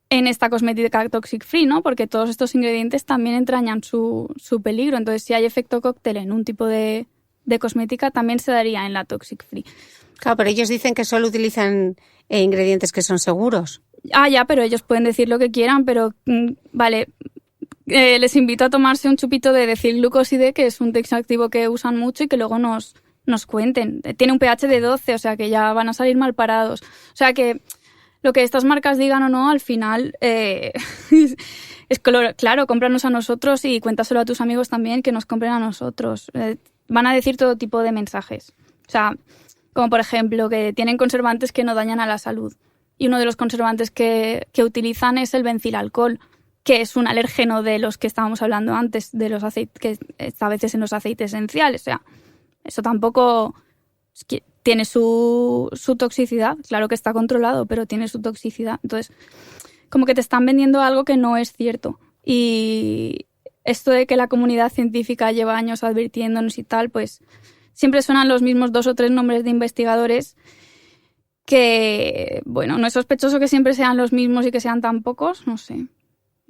en esta cosmética toxic free, ¿no? Porque todos estos ingredientes también entrañan su peligro. Entonces, si hay efecto cóctel en un tipo de cosmética, también se daría en la toxic free. Claro, pero ellos dicen que solo utilizan ingredientes que son seguros. Ya, pero ellos pueden decir lo que quieran, pero vale, les invito a tomarse un chupito de decilglucoside, que es un texto activo que usan mucho y que luego nos cuenten. Tiene un pH de 12, o sea que ya van a salir mal parados. O sea que lo que estas marcas digan o no, al final, es claro, cómpranos a nosotros y cuéntaselo a tus amigos también, que nos compren a nosotros. Van a decir todo tipo de mensajes. O sea, como por ejemplo que tienen conservantes que no dañan a la salud. Y uno de los conservantes que utilizan es el benzilalcohol, que es un alérgeno de los que estábamos hablando antes, de los aceites, que está a veces en los aceites esenciales. O sea, eso tampoco tiene su toxicidad. Claro que está controlado, pero tiene su toxicidad. Entonces, como que te están vendiendo algo que no es cierto. Y esto de que la comunidad científica lleva años advirtiéndonos y tal, pues siempre suenan los mismos 2 o 3 nombres de investigadores. que, bueno, no es sospechoso que siempre sean los mismos y que sean tan pocos, no sé.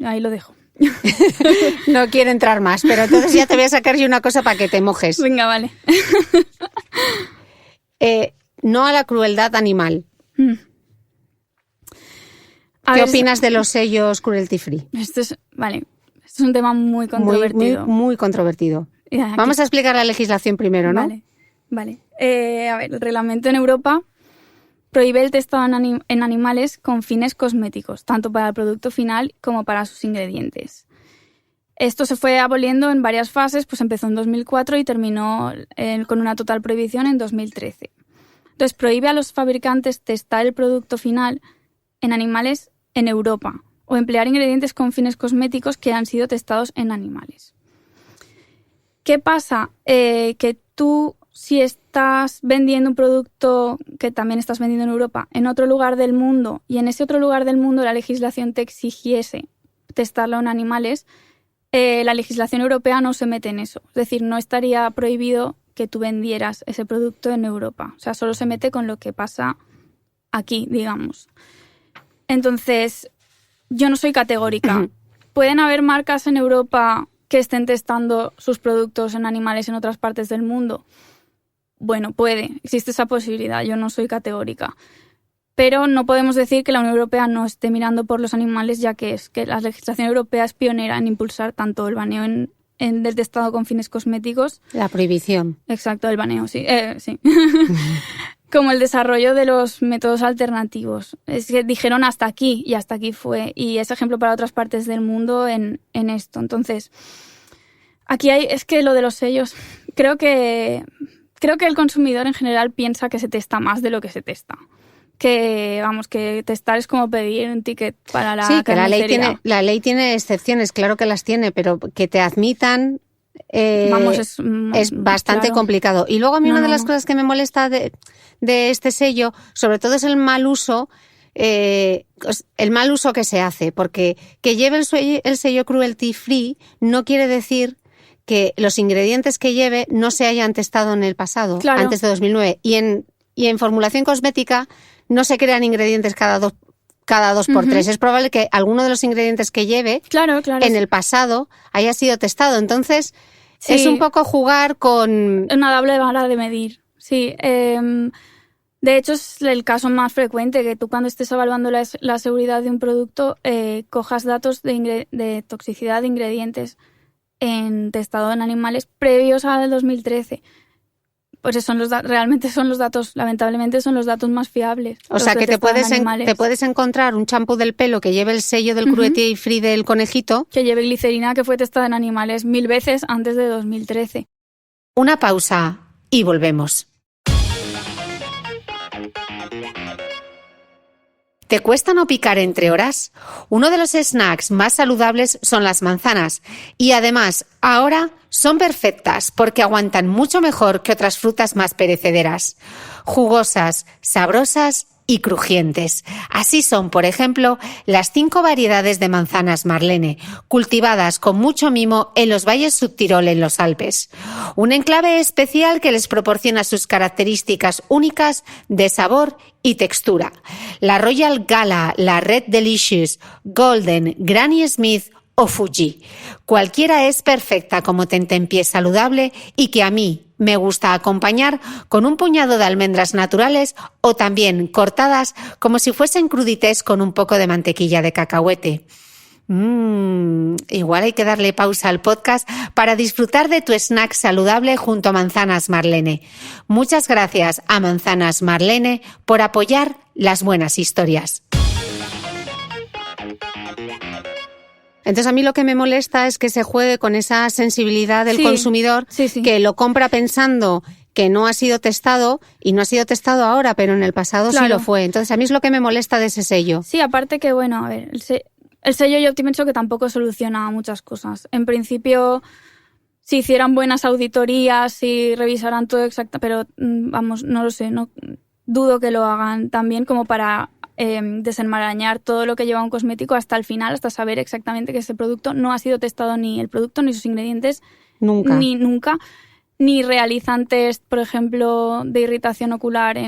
Ahí lo dejo. No quiero entrar más, pero entonces ya te voy a sacar yo una cosa para que te mojes. Venga, vale. No a la crueldad animal. ¿Qué opinas de los sellos cruelty free? Esto es un tema muy controvertido. Muy controvertido. Vamos a explicar la legislación primero, ¿no? Vale. A ver, el reglamento en Europa prohíbe el testado en animales con fines cosméticos, tanto para el producto final como para sus ingredientes. Esto se fue aboliendo en varias fases, pues empezó en 2004 y terminó con una total prohibición en 2013. Entonces, prohíbe a los fabricantes testar el producto final en animales en Europa o emplear ingredientes con fines cosméticos que han sido testados en animales. ¿Qué pasa? Que tú, si estás vendiendo un producto que también estás vendiendo en Europa en otro lugar del mundo y en ese otro lugar del mundo la legislación te exigiese testarlo en animales, la legislación europea no se mete en eso. Es decir, no estaría prohibido que tú vendieras ese producto en Europa. O sea, solo se mete con lo que pasa aquí, digamos. Entonces, yo no soy categórica. ¿Pueden haber marcas en Europa que estén testando sus productos en animales en otras partes del mundo? Bueno, existe esa posibilidad, yo no soy categórica. Pero no podemos decir que la Unión Europea no esté mirando por los animales, ya que la legislación europea es pionera en impulsar tanto el baneo del testado con fines cosméticos. La prohibición. Exacto, el baneo, sí. Sí. Como el desarrollo de los métodos alternativos. Es que dijeron hasta aquí y hasta aquí fue. Y es ejemplo para otras partes del mundo en esto. Entonces, aquí es que lo de los sellos, creo que el consumidor en general piensa que se testa más de lo que se testa. Que testar es como pedir un ticket para la carnicería. Que la ley tiene excepciones, claro que las tiene, pero que te admitan es bastante complicado. Y luego a mí una de las cosas que me molesta de este sello, sobre todo es el mal uso que se hace, porque que lleve el sello cruelty free no quiere decir que los ingredientes que lleve no se hayan testado en el pasado, antes de 2009. Y en formulación cosmética no se crean ingredientes cada dos por tres. Es probable que alguno de los ingredientes que lleve en el pasado haya sido testado. Entonces, es un poco jugar con una doble vara de medir. Sí. De hecho, es el caso más frecuente, que tú cuando estés evaluando la seguridad de un producto cojas datos de toxicidad de ingredientes en testado en animales previos al 2013. Pues realmente son los datos, lamentablemente son los datos más fiables. O sea, que te puedes encontrar un champú del pelo que lleve el sello del cruelty free del conejito. Que lleve glicerina que fue testada en animales 1000 veces antes de 2013. Una pausa y volvemos. ¿Te cuesta no picar entre horas? Uno de los snacks más saludables son las manzanas y además ahora son perfectas porque aguantan mucho mejor que otras frutas más perecederas. Jugosas, sabrosas y crujientes. Así son, por ejemplo, las 5 variedades de manzanas Marlene, cultivadas con mucho mimo en los valles Subtirol en los Alpes. Un enclave especial que les proporciona sus características únicas de sabor y textura. La Royal Gala, la Red Delicious, Golden, Granny Smith o Fuji. Cualquiera es perfecta como tentempié saludable y que a mí me gusta acompañar con un puñado de almendras naturales o también cortadas como si fuesen crudités con un poco de mantequilla de cacahuete. Igual hay que darle pausa al podcast para disfrutar de tu snack saludable junto a Manzanas Marlene. Muchas gracias a Manzanas Marlene por apoyar las buenas historias. Entonces a mí lo que me molesta es que se juegue con esa sensibilidad del consumidor que lo compra pensando que no ha sido testado y no ha sido testado ahora, pero en el pasado sí lo fue. Entonces a mí es lo que me molesta de ese sello. Sí, aparte que, bueno, a ver, el sello yo pienso que tampoco soluciona muchas cosas. En principio, si hicieran buenas auditorías, si revisaran todo exacto, pero vamos, no lo sé, no dudo que lo hagan tan bien como para desenmarañar todo lo que lleva un cosmético hasta el final, hasta saber exactamente que ese producto no ha sido testado ni el producto ni sus ingredientes nunca, ni realizan test, por ejemplo, de irritación ocular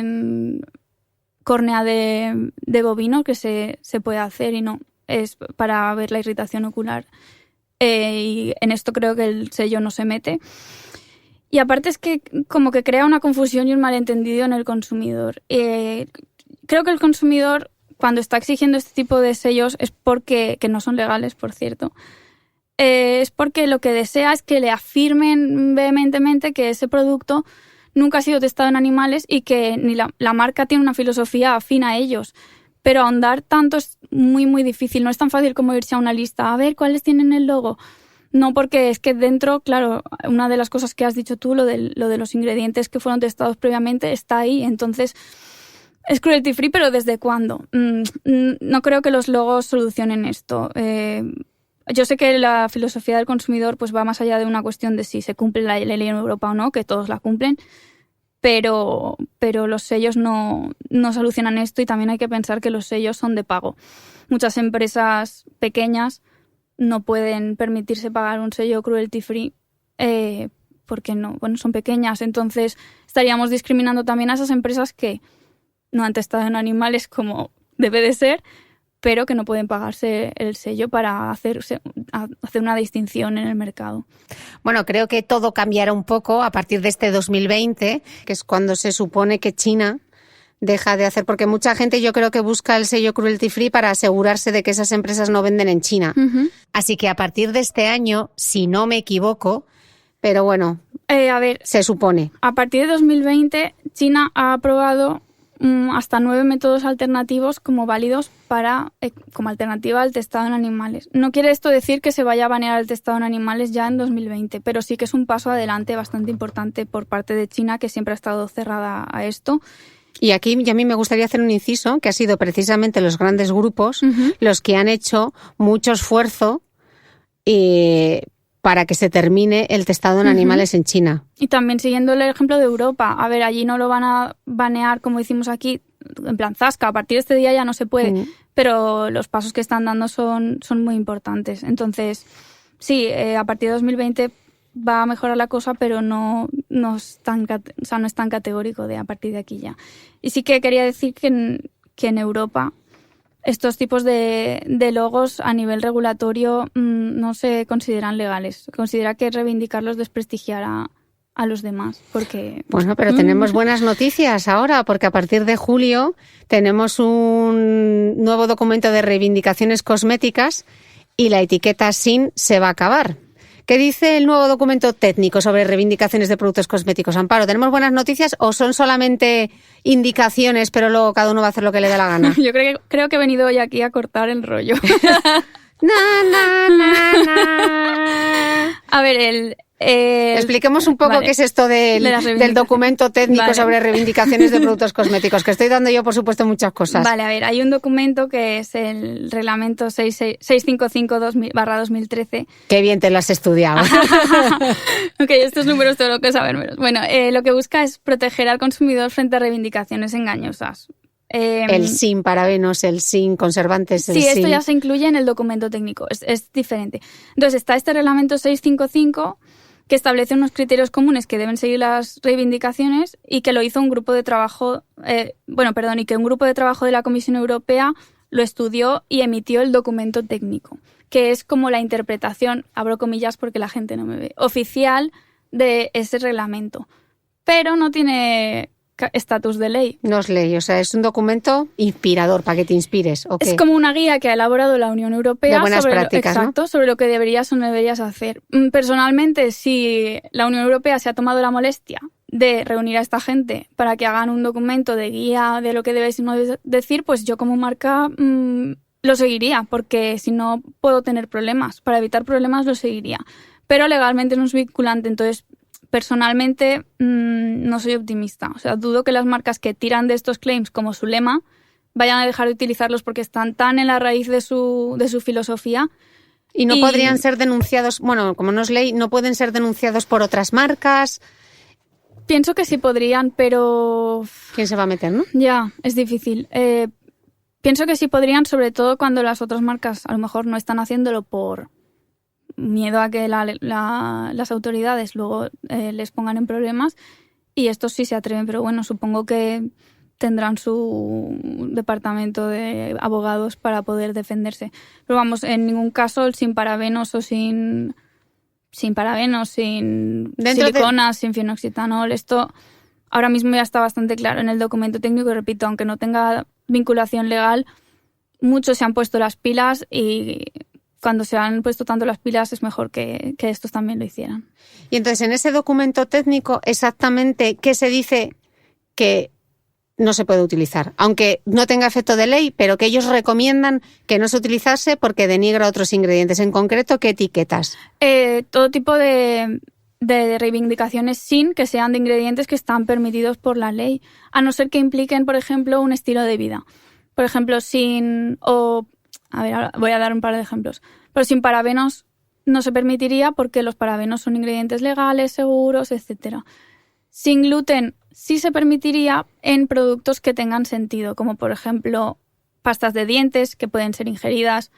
córnea de bovino que se puede hacer y no es para ver la irritación ocular. Y en esto creo que el sello no se mete. Y aparte es que como que crea una confusión y un malentendido en el consumidor. Creo que el consumidor, cuando está exigiendo este tipo de sellos, es porque, que no son legales, por cierto, es porque lo que desea es que le afirmen vehementemente que ese producto nunca ha sido testado en animales y que ni la marca tiene una filosofía afín a ellos. Pero ahondar tanto es muy, muy difícil. No es tan fácil como irse a una lista. A ver, ¿cuáles tienen el logo? No, porque es que dentro, claro, una de las cosas que has dicho tú, lo de los ingredientes que fueron testados previamente, está ahí. Entonces, es cruelty free, pero ¿desde cuándo? No creo que los logos solucionen esto. Yo sé que la filosofía del consumidor pues va más allá de una cuestión de si se cumple la ley en Europa o no, que todos la cumplen, pero los sellos no solucionan esto y también hay que pensar que los sellos son de pago. Muchas empresas pequeñas no pueden permitirse pagar un sello cruelty free porque no, bueno, son pequeñas. Entonces estaríamos discriminando también a esas empresas que no han testado en animales como debe de ser, pero que no pueden pagarse el sello para hacer una distinción en el mercado. Bueno, creo que todo cambiará un poco a partir de este 2020, que es cuando se supone que China deja de hacer, porque mucha gente yo creo que busca el sello cruelty free para asegurarse de que esas empresas no venden en China. Uh-huh. Así que a partir de este año, si no me equivoco, pero bueno, a ver, se supone. A partir de 2020, China ha aprobado hasta 9 métodos alternativos como válidos como alternativa al testado en animales. No quiere esto decir que se vaya a banear el testado en animales ya en 2020, pero sí que es un paso adelante bastante importante por parte de China, que siempre ha estado cerrada a esto. Y aquí a mí me gustaría hacer un inciso, que ha sido precisamente los grandes grupos los que han hecho mucho esfuerzo para que se termine el testado en animales en China. Y también siguiendo el ejemplo de Europa. A ver, allí no lo van a banear como hicimos aquí, en plan zasca, a partir de este día ya no se puede, pero los pasos que están dando son muy importantes. Entonces, sí, a partir de 2020 va a mejorar la cosa, pero no es tan categórico de a partir de aquí ya. Y sí que quería decir que en Europa estos tipos de logos a nivel regulatorio no se consideran legales. Se considera que reivindicarlos desprestigiar a los demás. Porque bueno, pero tenemos buenas noticias ahora, porque a partir de julio tenemos un nuevo documento de reivindicaciones cosméticas y la etiqueta SIN se va a acabar. ¿Qué dice el nuevo documento técnico sobre reivindicaciones de productos cosméticos? Amparo, ¿tenemos buenas noticias o son solamente indicaciones, pero luego cada uno va a hacer lo que le dé la gana? Yo creo que he venido hoy aquí a cortar el rollo. A ver, expliquemos un poco qué es esto del documento técnico sobre reivindicaciones de productos cosméticos, que estoy dando yo, por supuesto, muchas cosas. Vale, a ver, hay un documento que es el reglamento 655/2013. Qué bien te lo has estudiado. Ok, estos números tengo que saber menos. Bueno, lo que busca es proteger al consumidor frente a reivindicaciones engañosas. El SIN, parabenos, el SIN, conservantes, el SIN. Sí, esto ya se incluye en el documento técnico, es diferente. Entonces está este reglamento 655 que establece unos criterios comunes que deben seguir las reivindicaciones y que lo hizo un grupo de trabajo, y que un grupo de trabajo de la Comisión Europea lo estudió y emitió el documento técnico, que es como la interpretación, abro comillas porque la gente no me ve, oficial de ese reglamento. Pero no tiene estatus de ley. No es ley, o sea, es un documento inspirador para que te inspires. ¿O qué? Es como una guía que ha elaborado la Unión Europea de buenas prácticas, exacto, ¿no? Sobre lo que deberías o no deberías hacer. Personalmente, si la Unión Europea se ha tomado la molestia de reunir a esta gente para que hagan un documento de guía de lo que debes y no debes decir, pues yo como marca lo seguiría, porque si no puedo tener problemas. Para evitar problemas lo seguiría. Pero legalmente no es vinculante, entonces personalmente no soy optimista. O sea, dudo que las marcas que tiran de estos claims como su lema vayan a dejar de utilizarlos porque están tan en la raíz de su filosofía. Y no podrían ser denunciados, bueno, como no es ley, no pueden ser denunciados por otras marcas. Pienso que sí podrían, pero ¿quién se va a meter, no? Ya, es difícil. Pienso que sí podrían, sobre todo cuando las otras marcas a lo mejor no están haciéndolo por miedo a que las autoridades luego les pongan en problemas, y estos sí se atreven, pero bueno, supongo que tendrán su departamento de abogados para poder defenderse. Pero vamos, en ningún caso el sin parabenos o sin parabenos, sin siliconas, sin fenoxitanol. Esto ahora mismo ya está bastante claro en el documento técnico y repito, aunque no tenga vinculación legal, muchos se han puesto las pilas y cuando se han puesto tanto las pilas es mejor que estos también lo hicieran. Y entonces en ese documento técnico exactamente qué se dice que no se puede utilizar, aunque no tenga efecto de ley, pero que ellos recomiendan que no se utilizase porque denigra otros ingredientes. En concreto, ¿qué etiquetas? Todo tipo de reivindicaciones sin que sean de ingredientes que están permitidos por la ley, a no ser que impliquen, por ejemplo, un estilo de vida. Por ejemplo, ahora voy a dar un par de ejemplos, pero sin parabenos no se permitiría porque los parabenos son ingredientes legales, seguros, etc. Sin gluten sí se permitiría en productos que tengan sentido, como por ejemplo pastas de dientes que pueden ser ingeridas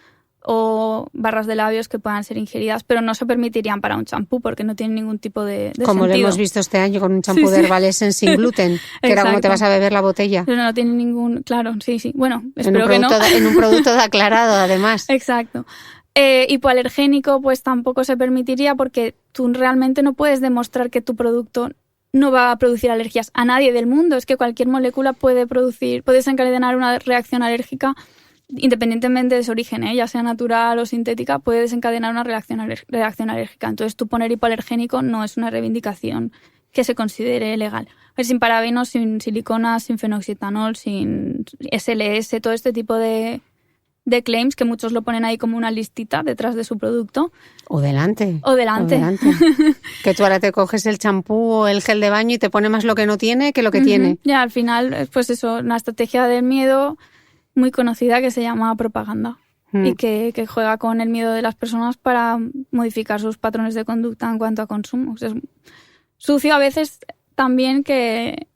o barras de labios que puedan ser ingeridas, pero no se permitirían para un champú porque no tienen ningún tipo de como sentido. Lo hemos visto este año con un champú de Herbal Essence sin gluten, que era como te vas a beber la botella. Pero no tiene ningún... Claro, sí. Bueno, espero que no. En un producto de aclarado, además. Exacto. Hipoalergénico pues tampoco se permitiría porque tú realmente no puedes demostrar que tu producto no va a producir alergias a nadie del mundo. Es que cualquier molécula puede desencadenar una reacción alérgica independientemente de su origen, ya sea natural o sintética, puede desencadenar una reacción alérgica. Entonces, tú poner hipoalergénico no es una reivindicación que se considere legal. Sin parabenos, sin siliconas, sin fenoxitanol, sin SLS, todo este tipo de claims que muchos lo ponen ahí como una listita detrás de su producto. O delante. Que tú ahora te coges el champú o el gel de baño y te pone más lo que no tiene que lo que tiene. Ya, al final, pues eso, una estrategia del miedo muy conocida que se llama propaganda y que juega con el miedo de las personas para modificar sus patrones de conducta en cuanto a consumo. Es sucio a veces también que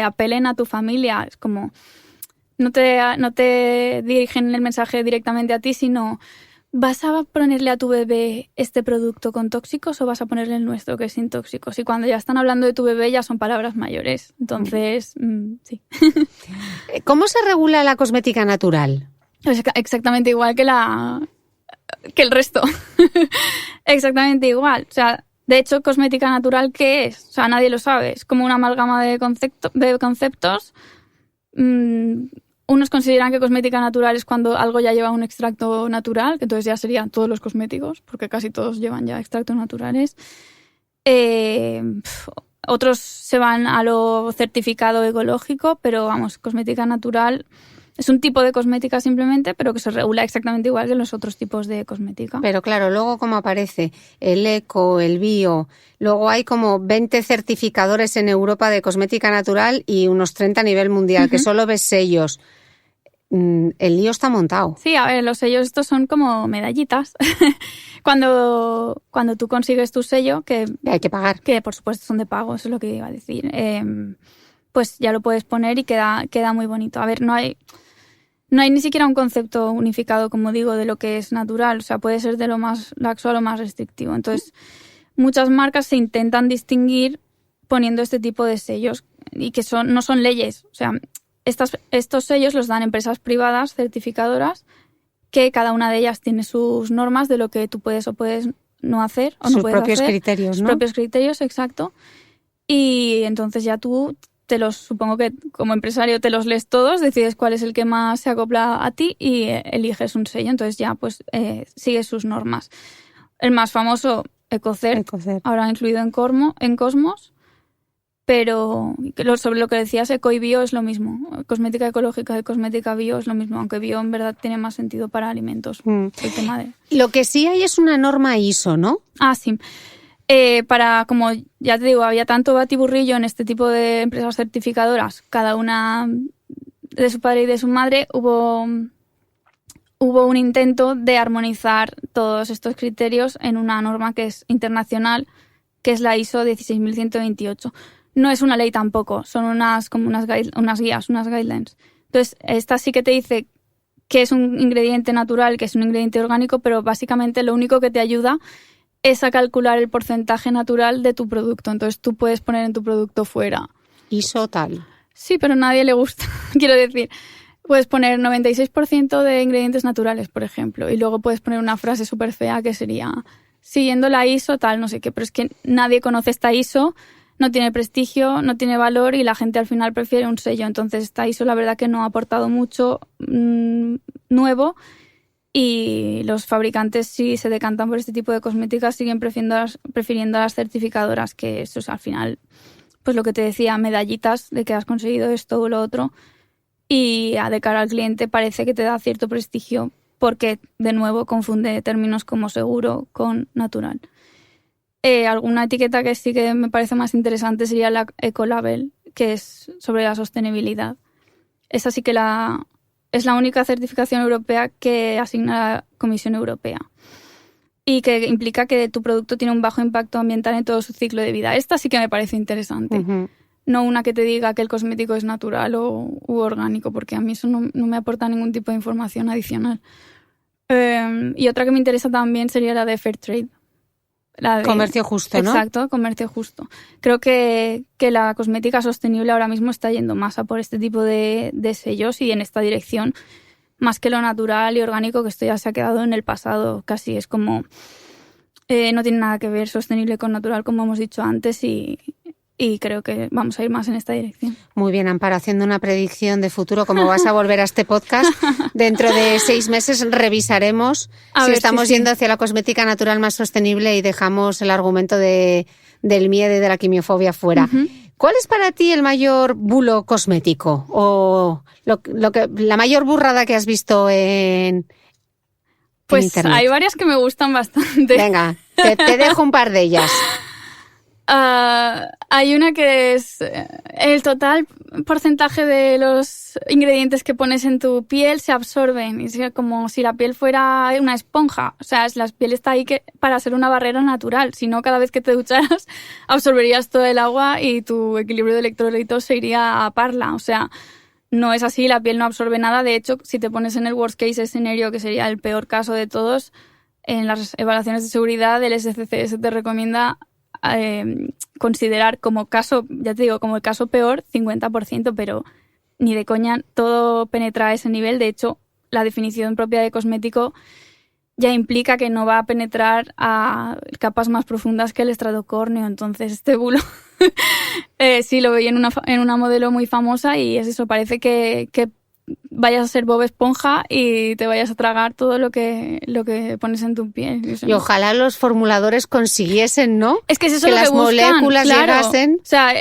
apelen a tu familia. Es como, no te dirigen el mensaje directamente a ti, sino ¿vas a ponerle a tu bebé este producto con tóxicos o vas a ponerle el nuestro que es sin tóxicos? Y cuando ya están hablando de tu bebé ya son palabras mayores. Entonces, sí. ¿Cómo se regula la cosmética natural? Es exactamente igual que el resto. Exactamente igual. O sea, de hecho, cosmética natural, ¿qué es? O sea, nadie lo sabe. Es como una amalgama de conceptos. Unos consideran que cosmética natural es cuando algo ya lleva un extracto natural, que entonces ya serían todos los cosméticos, porque casi todos llevan ya extractos naturales. Otros se van a lo certificado ecológico, pero vamos, cosmética natural es un tipo de cosmética simplemente, pero que se regula exactamente igual que los otros tipos de cosmética. Pero claro, luego como aparece el eco, el bio, luego hay como 20 certificadores en Europa de cosmética natural y unos 30 a nivel mundial, que solo ves sellos. El lío está montado. Sí, a ver, los sellos estos son como medallitas. Cuando tú consigues tu sello, que hay que pagar. Que por supuesto son de pago, eso es lo que iba a decir. Pues ya lo puedes poner y queda muy bonito. A ver, no hay ni siquiera un concepto unificado, como digo, de lo que es natural. O sea, puede ser de lo más laxo a lo más restrictivo. Entonces, muchas marcas se intentan distinguir poniendo este tipo de sellos y que no son leyes. O sea, estos sellos los dan empresas privadas certificadoras que cada una de ellas tiene sus normas de lo que tú puedes o puedes no hacer o no puedes hacer. Sus propios criterios, ¿no? Sus propios criterios, exacto. Y entonces ya tú supongo que como empresario te los lees todos, decides cuál es el que más se acopla a ti y eliges un sello. Entonces ya pues sigues sus normas. El más famoso, Ecocert, ahora incluido en Cosmos, pero sobre lo que decías, eco y bio es lo mismo. Cosmética ecológica y cosmética bio es lo mismo, aunque bio en verdad tiene más sentido para alimentos. El tema de... Lo que sí hay es una norma ISO, ¿no? Ah, sí. Como ya te digo, había tanto batiburrillo en este tipo de empresas certificadoras, cada una de su padre y de su madre, hubo un intento de armonizar todos estos criterios en una norma que es internacional, que es la ISO 16128. No es una ley tampoco, son unas guías, unas guidelines. Entonces, esta sí que te dice que es un ingrediente natural, que es un ingrediente orgánico, pero básicamente lo único que te ayuda es a calcular el porcentaje natural de tu producto. Entonces, tú puedes poner en tu producto fuera ISO tal. Sí, pero a nadie le gusta. Quiero decir, puedes poner 96% de ingredientes naturales, por ejemplo, y luego puedes poner una frase súper fea que sería siguiendo la ISO, tal, no sé qué, pero es que nadie conoce esta ISO, no tiene prestigio, no tiene valor y la gente al final prefiere un sello. Entonces esta ISO la verdad que no ha aportado mucho nuevo y los fabricantes, si se decantan por este tipo de cosméticas, siguen prefiriendo a las certificadoras, que eso es al final, pues lo que te decía, medallitas de que has conseguido esto o lo otro, y de cara al cliente parece que te da cierto prestigio porque, de nuevo, confunde términos como seguro con natural. Alguna etiqueta que sí que me parece más interesante sería la Ecolabel, que es sobre la sostenibilidad. Esa sí que es la única certificación europea que asigna la Comisión Europea y que implica que tu producto tiene un bajo impacto ambiental en todo su ciclo de vida. Esta sí que me parece interesante. Uh-huh. No una que te diga que el cosmético es natural u orgánico, porque a mí eso no me aporta ningún tipo de información adicional. Y otra que me interesa también sería la de Fairtrade. Comercio justo, ¿no? Exacto, comercio justo. Creo que la cosmética sostenible ahora mismo está yendo más a por este tipo de sellos y en esta dirección, más que lo natural y orgánico, que esto ya se ha quedado en el pasado casi. Es como, no tiene nada que ver sostenible con natural, como hemos dicho antes, y creo que vamos a ir más en esta dirección. Muy bien, Amparo, haciendo una predicción de futuro, como vas a volver a este podcast, dentro de 6 meses revisaremos si estamos yendo hacia la cosmética natural más sostenible y dejamos el argumento del miedo y de la quimiofobia fuera. Uh-huh. ¿Cuál es para ti el mayor bulo cosmético o la mayor burrada que has visto en Pues Internet? Hay varias que me gustan bastante. Venga, te dejo un par de ellas. Hay una que es el total porcentaje de los ingredientes que pones en tu piel se absorben. Es como si la piel fuera una esponja. O sea, la piel está ahí para ser una barrera natural. Si no, cada vez que te ducharas absorberías todo el agua y tu equilibrio de electrolitos se iría a parla. O sea, no es así, la piel no absorbe nada. De hecho, si te pones en el worst case scenario, que sería el peor caso de todos, en las evaluaciones de seguridad el SCCS te recomienda considerar como caso, ya te digo, como el caso peor, 50%, pero ni de coña todo penetra a ese nivel. De hecho, la definición propia de cosmético ya implica que no va a penetrar a capas más profundas que el estrato córneo. Entonces, este bulo sí lo veía en una modelo muy famosa y es eso, parece que vayas a ser Bob Esponja y te vayas a tragar todo lo que pones en tu piel. Y ojalá los formuladores consiguiesen, ¿no? Es que es eso que lo las que buscan, moléculas claro. llegasen. O sea,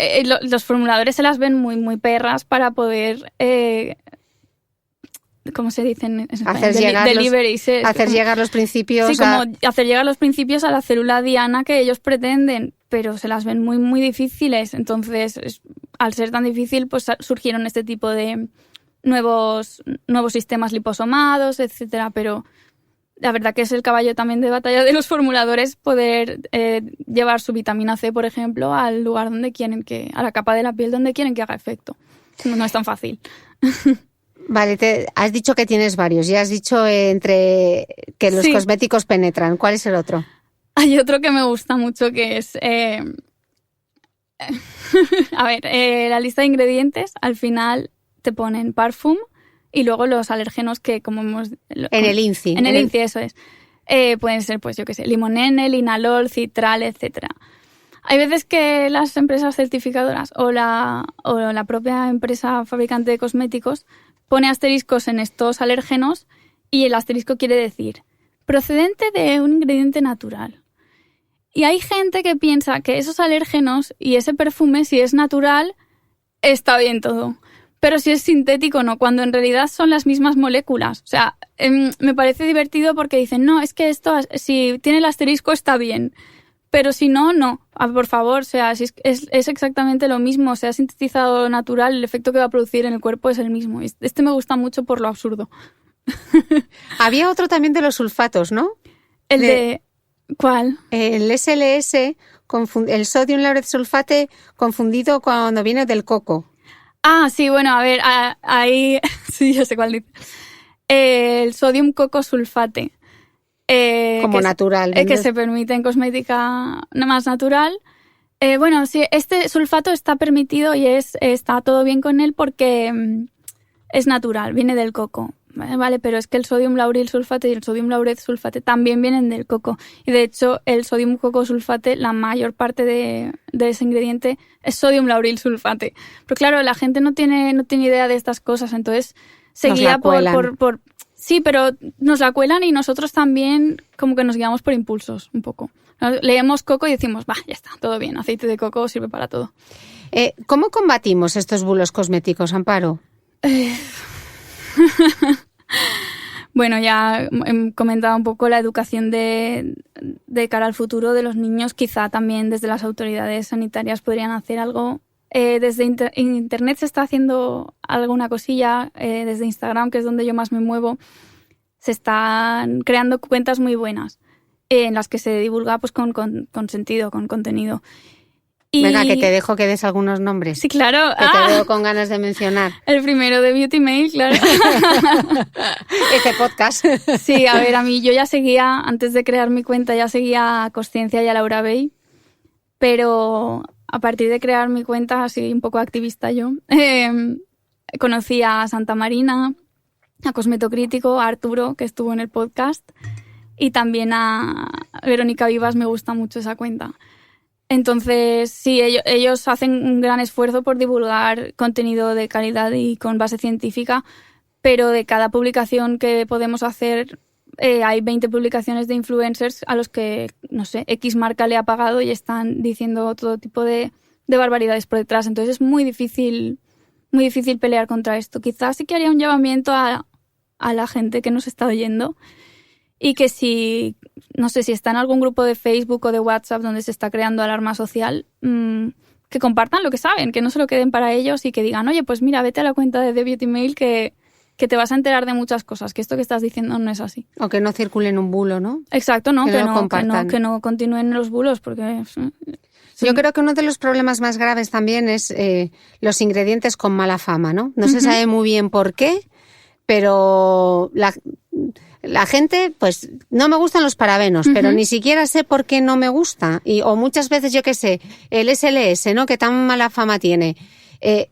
los formuladores se las ven muy, muy perras para poder... ¿cómo se dice en español? Hacer llegar los principios. Sí, como hacer llegar los principios a la célula diana que ellos pretenden, pero se las ven muy, muy difíciles. Entonces, al ser tan difícil, pues surgieron este tipo de nuevos sistemas liposomados, etcétera. Pero la verdad que es el caballo también de batalla de los formuladores poder llevar su vitamina C, por ejemplo, al lugar donde quieren a la capa de la piel donde quieren que haga efecto. No es tan fácil. Vale, has dicho que tienes varios y has dicho que los cosméticos penetran. ¿Cuál es el otro? Hay otro que me gusta mucho que es... a ver, la lista de ingredientes al final te ponen parfum y luego los alérgenos que como hemos... En el INCI. En el INCI, eso es. Pueden ser, pues yo qué sé, limonene, linalol, citral, etcétera. Hay veces que las empresas certificadoras o la propia empresa fabricante de cosméticos pone asteriscos en estos alérgenos y el asterisco quiere decir procedente de un ingrediente natural. Y hay gente que piensa que esos alérgenos y ese perfume, si es natural, está bien todo. Pero si es sintético, no, cuando en realidad son las mismas moléculas. O sea, me parece divertido porque dicen, no, es que esto, si tiene el asterisco está bien. Pero si no, no. Por favor, o sea, si es exactamente lo mismo. O sea, sintetizado natural, el efecto que va a producir en el cuerpo es el mismo. Este me gusta mucho por lo absurdo. Había otro también de los sulfatos, ¿no? El de ¿cuál? El SLS, el sodium lauryl sulfate confundido cuando viene del coco. Ah, sí, bueno, a ver, ahí sí, ya sé cuál dice. El sodium coco sulfate. Como natural. Que se permite en cosmética más natural. Bueno, sí, este sulfato está permitido y está todo bien con él porque es natural, viene del coco. Vale, pero es que el sodium lauril sulfate y el sodium laureth sulfate también vienen del coco. Y de hecho, el sodium coco sulfate, la mayor parte de ese ingrediente es sodium lauril sulfate. Pero claro, la gente no tiene idea de estas cosas, entonces se guía por... Sí, pero nos la cuelan y nosotros también como que nos guiamos por impulsos un poco. Leemos coco y decimos, ya está, todo bien, aceite de coco sirve para todo. ¿Cómo combatimos estos bulos cosméticos, Amparo? Bueno, ya he comentado un poco la educación de cara al futuro de los niños. Quizá también desde las autoridades sanitarias podrían hacer algo. Desde Internet se está haciendo alguna cosilla, desde Instagram, que es donde yo más me muevo, se están creando cuentas muy buenas en las que se divulga pues con sentido, con contenido. Y... Venga, que te dejo que des algunos nombres. Sí, claro. Que te veo con ganas de mencionar. El primero de Beauty Mail, claro. Este podcast. Sí, a ver, yo ya seguía, antes de crear mi cuenta, ya seguía a Consciencia y a Laura Bey, pero a partir de crear mi cuenta, así un poco activista yo, conocí a Santa Marina, a Cosmetocrítico, a Arturo, que estuvo en el podcast, y también a Verónica Vivas, me gusta mucho esa cuenta. Entonces, sí, ellos hacen un gran esfuerzo por divulgar contenido de calidad y con base científica, pero de cada publicación que podemos hacer, hay 20 publicaciones de influencers a los que, no sé, X marca le ha pagado y están diciendo todo tipo de barbaridades por detrás. Entonces es muy difícil pelear contra esto. Quizás sí que haría un llamamiento a la gente que nos está oyendo y que si, no sé, si está en algún grupo de Facebook o de WhatsApp donde se está creando alarma social, que compartan lo que saben, que no se lo queden para ellos y que digan, oye, pues mira, vete a la cuenta de The Beauty Mail que te vas a enterar de muchas cosas, que esto que estás diciendo no es así. O que no circulen un bulo, ¿no? Exacto, no, que no continúen los bulos, porque... Sí. Yo creo que uno de los problemas más graves también es los ingredientes con mala fama, ¿no? No se sabe muy bien por qué, pero la gente, pues, no me gustan los parabenos, pero ni siquiera sé por qué no me gusta. O muchas veces, yo qué sé, el SLS, ¿no? Que tan mala fama tiene.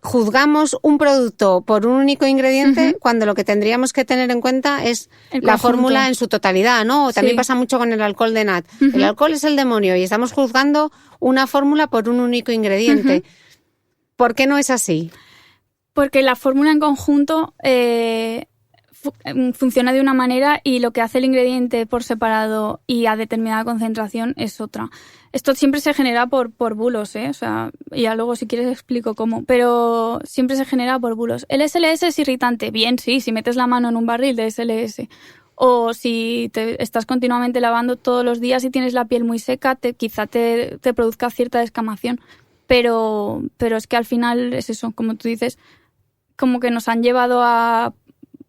Juzgamos un producto por un único ingrediente cuando lo que tendríamos que tener en cuenta es la fórmula en su totalidad, ¿no? También pasa mucho con el alcohol de nat. El alcohol es el demonio y estamos juzgando una fórmula por un único ingrediente. ¿Por qué no es así? Porque la fórmula en conjunto funciona de una manera y lo que hace el ingrediente por separado y a determinada concentración es otra. Esto siempre se genera por bulos, ¿eh? O sea, ya luego si quieres explico cómo, pero siempre se genera por bulos. ¿El SLS es irritante? Bien, sí, si metes la mano en un barril de SLS. O si te estás continuamente lavando todos los días y tienes la piel muy seca, quizá te produzca cierta descamación. Pero es que al final es eso, como tú dices, como que nos han llevado a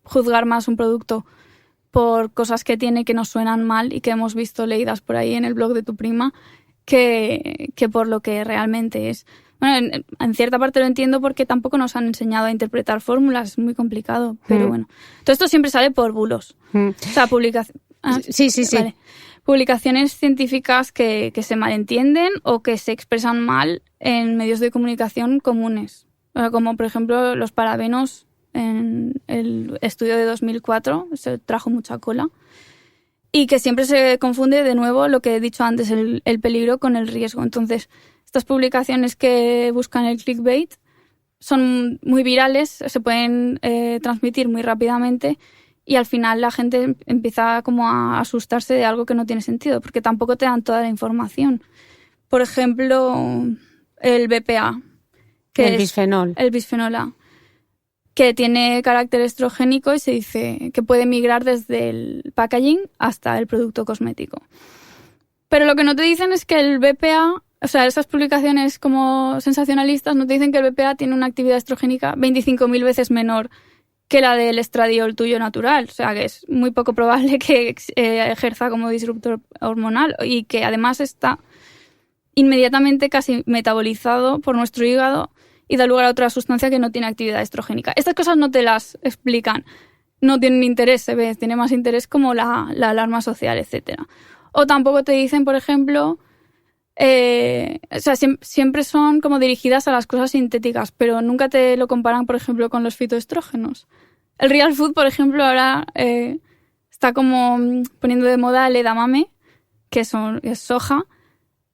juzgar más un producto por cosas que tiene que nos suenan mal y que hemos visto leídas por ahí en el blog de tu prima que por lo que realmente es. Bueno, en cierta parte lo entiendo porque tampoco nos han enseñado a interpretar fórmulas, es muy complicado, pero bueno. Todo esto siempre sale por bulos. O sea, Sí. Vale. Publicaciones científicas que se malentienden o que se expresan mal en medios de comunicación comunes. Como, por ejemplo, los parabenos en el estudio de 2004, se trajo mucha cola. Y que siempre se confunde, de nuevo, lo que he dicho antes, el peligro con el riesgo. Entonces, estas publicaciones que buscan el clickbait son muy virales, se pueden transmitir muy rápidamente y al final la gente empieza como a asustarse de algo que no tiene sentido, porque tampoco te dan toda la información. Por ejemplo, el BPA, que el bisfenol. El bisfenol A, que tiene carácter estrogénico y se dice que puede migrar desde el packaging hasta el producto cosmético. Pero lo que no te dicen es que el BPA, o sea, esas publicaciones como sensacionalistas no te dicen que el BPA tiene una actividad estrogénica 25.000 veces menor que la del estradiol tuyo natural. O sea, que es muy poco probable que ejerza como disruptor hormonal y que además está inmediatamente casi metabolizado por nuestro hígado y da lugar a otra sustancia que no tiene actividad estrogénica. Estas cosas no te las explican, no tienen interés, se ve, tiene más interés como la alarma social, etcétera. O tampoco te dicen, por ejemplo, O sea, siempre son como dirigidas a las cosas sintéticas, pero nunca te lo comparan, por ejemplo, con los fitoestrógenos. El real food, por ejemplo, ahora está como poniendo de moda el edamame, que es soja,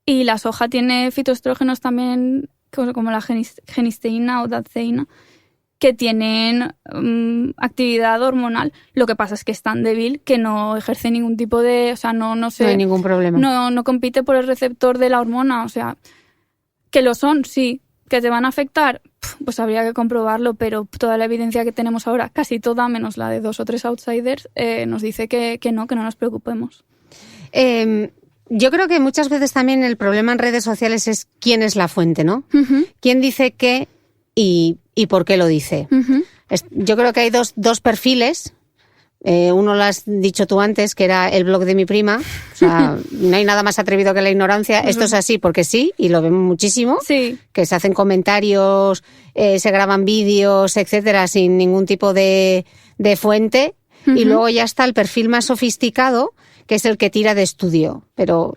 y la soja tiene fitoestrógenos también, como la genisteína o daceína, que tienen actividad hormonal. Lo que pasa es que es tan débil que no ejerce ningún tipo de... O sea, no hay ningún problema. No compite por el receptor de la hormona. O sea, que lo son, sí. ¿Que te van a afectar? Pues habría que comprobarlo, pero toda la evidencia que tenemos ahora, casi toda, menos la de 2 o 3 outsiders, nos dice que no nos preocupemos. Yo creo que muchas veces también el problema en redes sociales es quién es la fuente, ¿no? Uh-huh. ¿Quién dice qué y por qué lo dice? Uh-huh. Yo creo que hay dos perfiles. Uno lo has dicho tú antes, que era el blog de mi prima. O sea, no hay nada más atrevido que la ignorancia. Uh-huh. Esto es así porque sí, y lo vemos muchísimo. Sí. Que se hacen comentarios, se graban vídeos, etcétera, sin ningún tipo de fuente. Uh-huh. Y luego ya está el perfil más sofisticado, que es el que tira de estudio, pero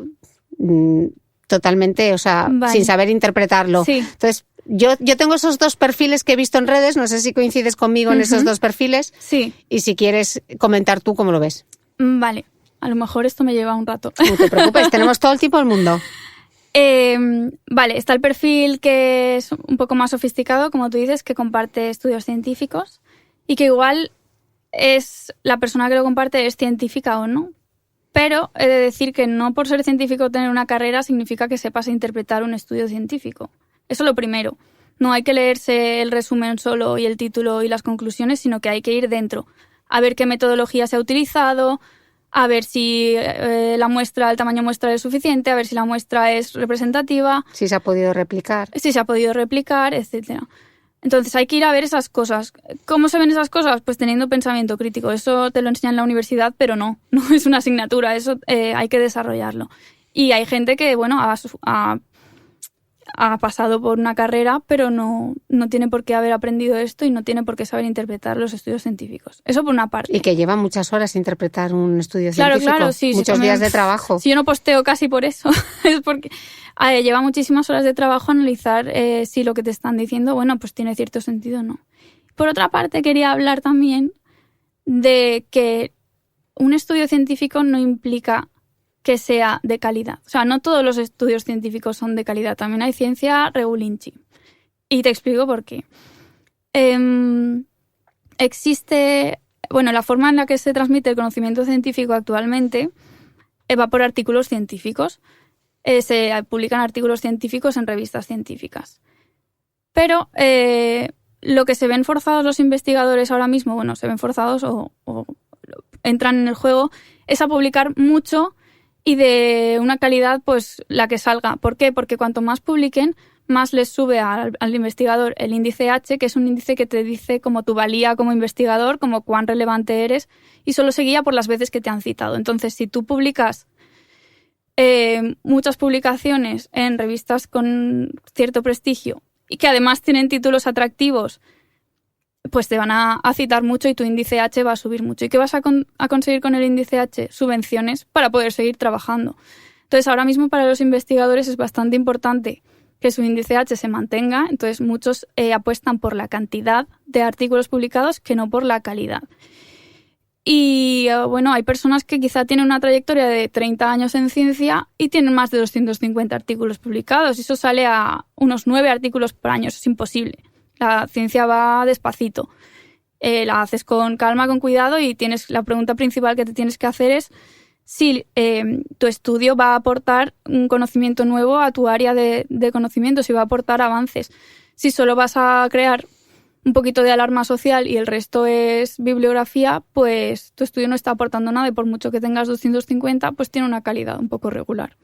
totalmente, o sea, vale, sin saber interpretarlo. Sí. Entonces, yo tengo esos dos perfiles que he visto en redes, no sé si coincides conmigo en esos dos perfiles. Sí. Y si quieres comentar tú cómo lo ves. Vale, a lo mejor esto me lleva un rato. No te preocupes, tenemos todo el tiempo del mundo. Vale, está el perfil que es un poco más sofisticado, como tú dices, que comparte estudios científicos y que igual es la persona que lo comparte es científica o no. Pero he de decir que no por ser científico o tener una carrera significa que sepas interpretar un estudio científico. Eso es lo primero. No hay que leerse el resumen solo y el título y las conclusiones, sino que hay que ir dentro, a ver qué metodología se ha utilizado, a ver si el tamaño muestra es suficiente, a ver si la muestra es representativa. Si se ha podido replicar. Si se ha podido replicar, etcétera. Entonces hay que ir a ver esas cosas. ¿Cómo se ven esas cosas? Pues teniendo pensamiento crítico. Eso te lo enseñan en la universidad, pero no es una asignatura. Eso hay que desarrollarlo. Y hay gente que, bueno, ha pasado por una carrera, pero no tiene por qué haber aprendido esto y no tiene por qué saber interpretar los estudios científicos. Eso por una parte. Y que lleva muchas horas interpretar un estudio científico. Claro, sí. Muchos días de trabajo. Si yo no posteo casi por eso, es porque lleva muchísimas horas de trabajo analizar si lo que te están diciendo, bueno, pues tiene cierto sentido o no. Por otra parte, quería hablar también de que un estudio científico no implica que sea de calidad. O sea, no todos los estudios científicos son de calidad. También hay ciencia regulinchi. Y te explico por qué. Existe... Bueno, la forma en la que se transmite el conocimiento científico actualmente va por artículos científicos. Se publican artículos científicos en revistas científicas. Pero lo que se ven forzados los investigadores ahora mismo, bueno, se ven forzados o entran en el juego, es a publicar mucho y de una calidad, pues, la que salga. ¿Por qué? Porque cuanto más publiquen, más les sube al investigador el índice H, que es un índice que te dice como tu valía como investigador, como cuán relevante eres, y solo se guía por las veces que te han citado. Entonces, si tú publicas muchas publicaciones en revistas con cierto prestigio y que además tienen títulos atractivos, pues te van a citar mucho y tu índice H va a subir mucho. ¿Y qué vas a conseguir con el índice H? Subvenciones para poder seguir trabajando. Entonces, ahora mismo para los investigadores es bastante importante que su índice H se mantenga. Entonces, muchos apuestan por la cantidad de artículos publicados que no por la calidad. Y, bueno, hay personas que quizá tienen una trayectoria de 30 años en ciencia y tienen más de 250 artículos publicados. Y eso sale a unos 9 artículos por año. Eso es imposible. La ciencia va despacito. La haces con calma, con cuidado y la pregunta principal que te tienes que hacer es si tu estudio va a aportar un conocimiento nuevo a tu área de conocimiento, si va a aportar avances. Si solo vas a crear un poquito de alarma social y el resto es bibliografía, pues tu estudio no está aportando nada y por mucho que tengas 250, pues tiene una calidad un poco regular.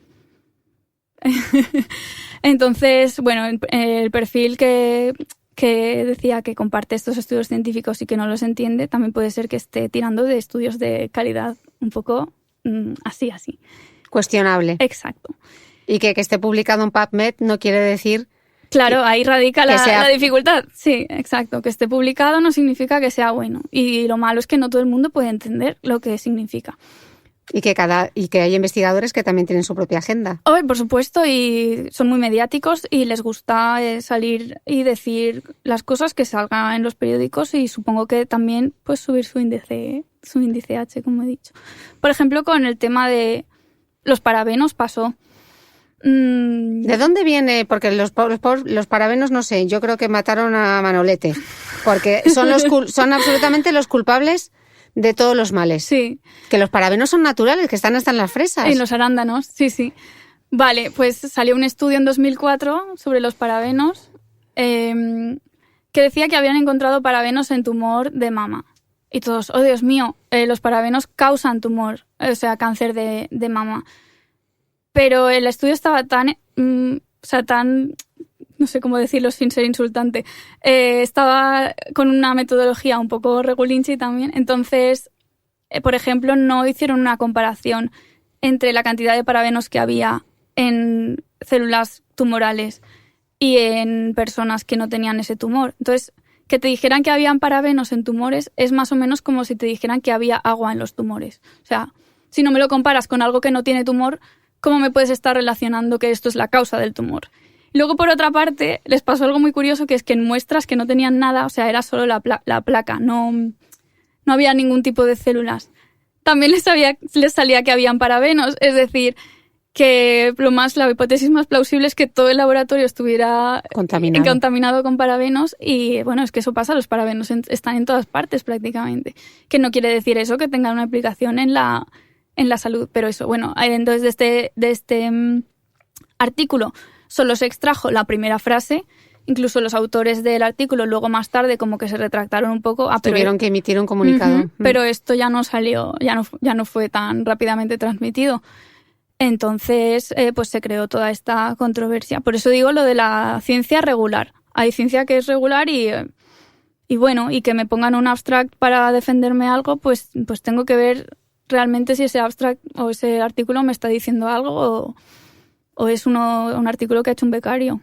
Entonces, bueno, el perfil que decía que comparte estos estudios científicos y que no los entiende, también puede ser que esté tirando de estudios de calidad un poco así. Cuestionable. Exacto. Y que esté publicado en PubMed no quiere decir... Claro, ahí radica la dificultad. Sí, exacto. Que esté publicado no significa que sea bueno. Y lo malo es que no todo el mundo puede entender lo que significa. Y que hay investigadores que también tienen su propia agenda. Oh, por supuesto, y son muy mediáticos y les gusta salir y decir las cosas que salgan en los periódicos y supongo que también pues subir su índice H, como he dicho. Por ejemplo, con el tema de los parabenos pasó. ¿De dónde viene? Porque los parabenos, no sé, yo creo que mataron a Manolete, porque son absolutamente los culpables de todos los males. Sí. Que los parabenos son naturales, que están hasta en las fresas. En los arándanos, sí. Vale, pues salió un estudio en 2004 sobre los parabenos que decía que habían encontrado parabenos en tumor de mama. Y todos, oh Dios mío, los parabenos causan tumor, o sea, cáncer de mama. Pero el estudio estaba tan, no sé cómo decirlo sin ser insultante, estaba con una metodología un poco regulinchi también. Entonces, por ejemplo, no hicieron una comparación entre la cantidad de parabenos que había en células tumorales y en personas que no tenían ese tumor. Entonces, que te dijeran que habían parabenos en tumores es más o menos como si te dijeran que había agua en los tumores. O sea, si no me lo comparas con algo que no tiene tumor, ¿cómo me puedes estar relacionando que esto es la causa del tumor? Luego, por otra parte, les pasó algo muy curioso, que es que en muestras que no tenían nada, o sea, era solo la placa, no había ningún tipo de células. También les salía que habían parabenos, es decir, que la hipótesis más plausible es que todo el laboratorio estuviera contaminado con parabenos y, bueno, es que eso pasa, los parabenos están en todas partes prácticamente. Que no quiere decir eso que tengan una aplicación en la salud, pero eso, bueno, entonces de este artículo solo se extrajo la primera frase, incluso los autores del artículo luego más tarde como que se retractaron un poco. Tuvieron que emitir un comunicado. Pero esto ya no salió, ya no fue tan rápidamente transmitido. Entonces, pues se creó toda esta controversia. Por eso digo lo de la ciencia regular. Hay ciencia que es regular y bueno, y que me pongan un abstract para defenderme algo, pues tengo que ver realmente si ese abstract o ese artículo me está diciendo algo o es un artículo que ha hecho un becario.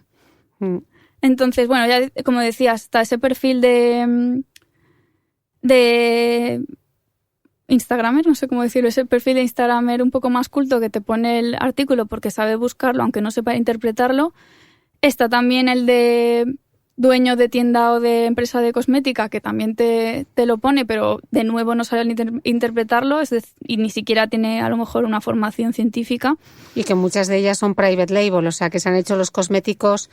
Entonces, bueno, ya como decía, está ese perfil de Instagramer, no sé cómo decirlo, ese perfil de Instagramer un poco más culto que te pone el artículo porque sabe buscarlo, aunque no sepa interpretarlo. Está también el de dueño de tienda o de empresa de cosmética, que también te lo pone, pero de nuevo no sabe interpretarlo, y ni siquiera tiene a lo mejor una formación científica. Y que muchas de ellas son private label, o sea, que se han hecho los cosméticos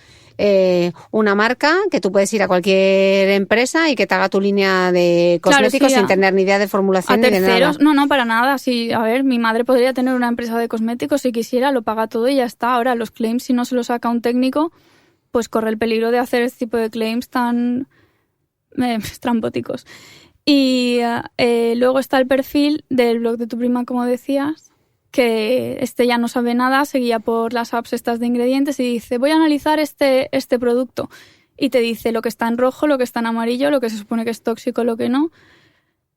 una marca, que tú puedes ir a cualquier empresa y que te haga tu línea de cosméticos, claro, sí, sin tener ni idea de formulación ni de nada. No, para nada. Sí, a ver, mi madre podría tener una empresa de cosméticos si quisiera, lo paga todo y ya está. Ahora, los claims, si no se los saca un técnico, pues corre el peligro de hacer este tipo de claims tan estrambóticos. Y luego está el perfil del blog de tu prima, como decías, que ya no sabe nada, seguía por las apps estas de ingredientes y dice, voy a analizar este producto. Y te dice lo que está en rojo, lo que está en amarillo, lo que se supone que es tóxico, lo que no.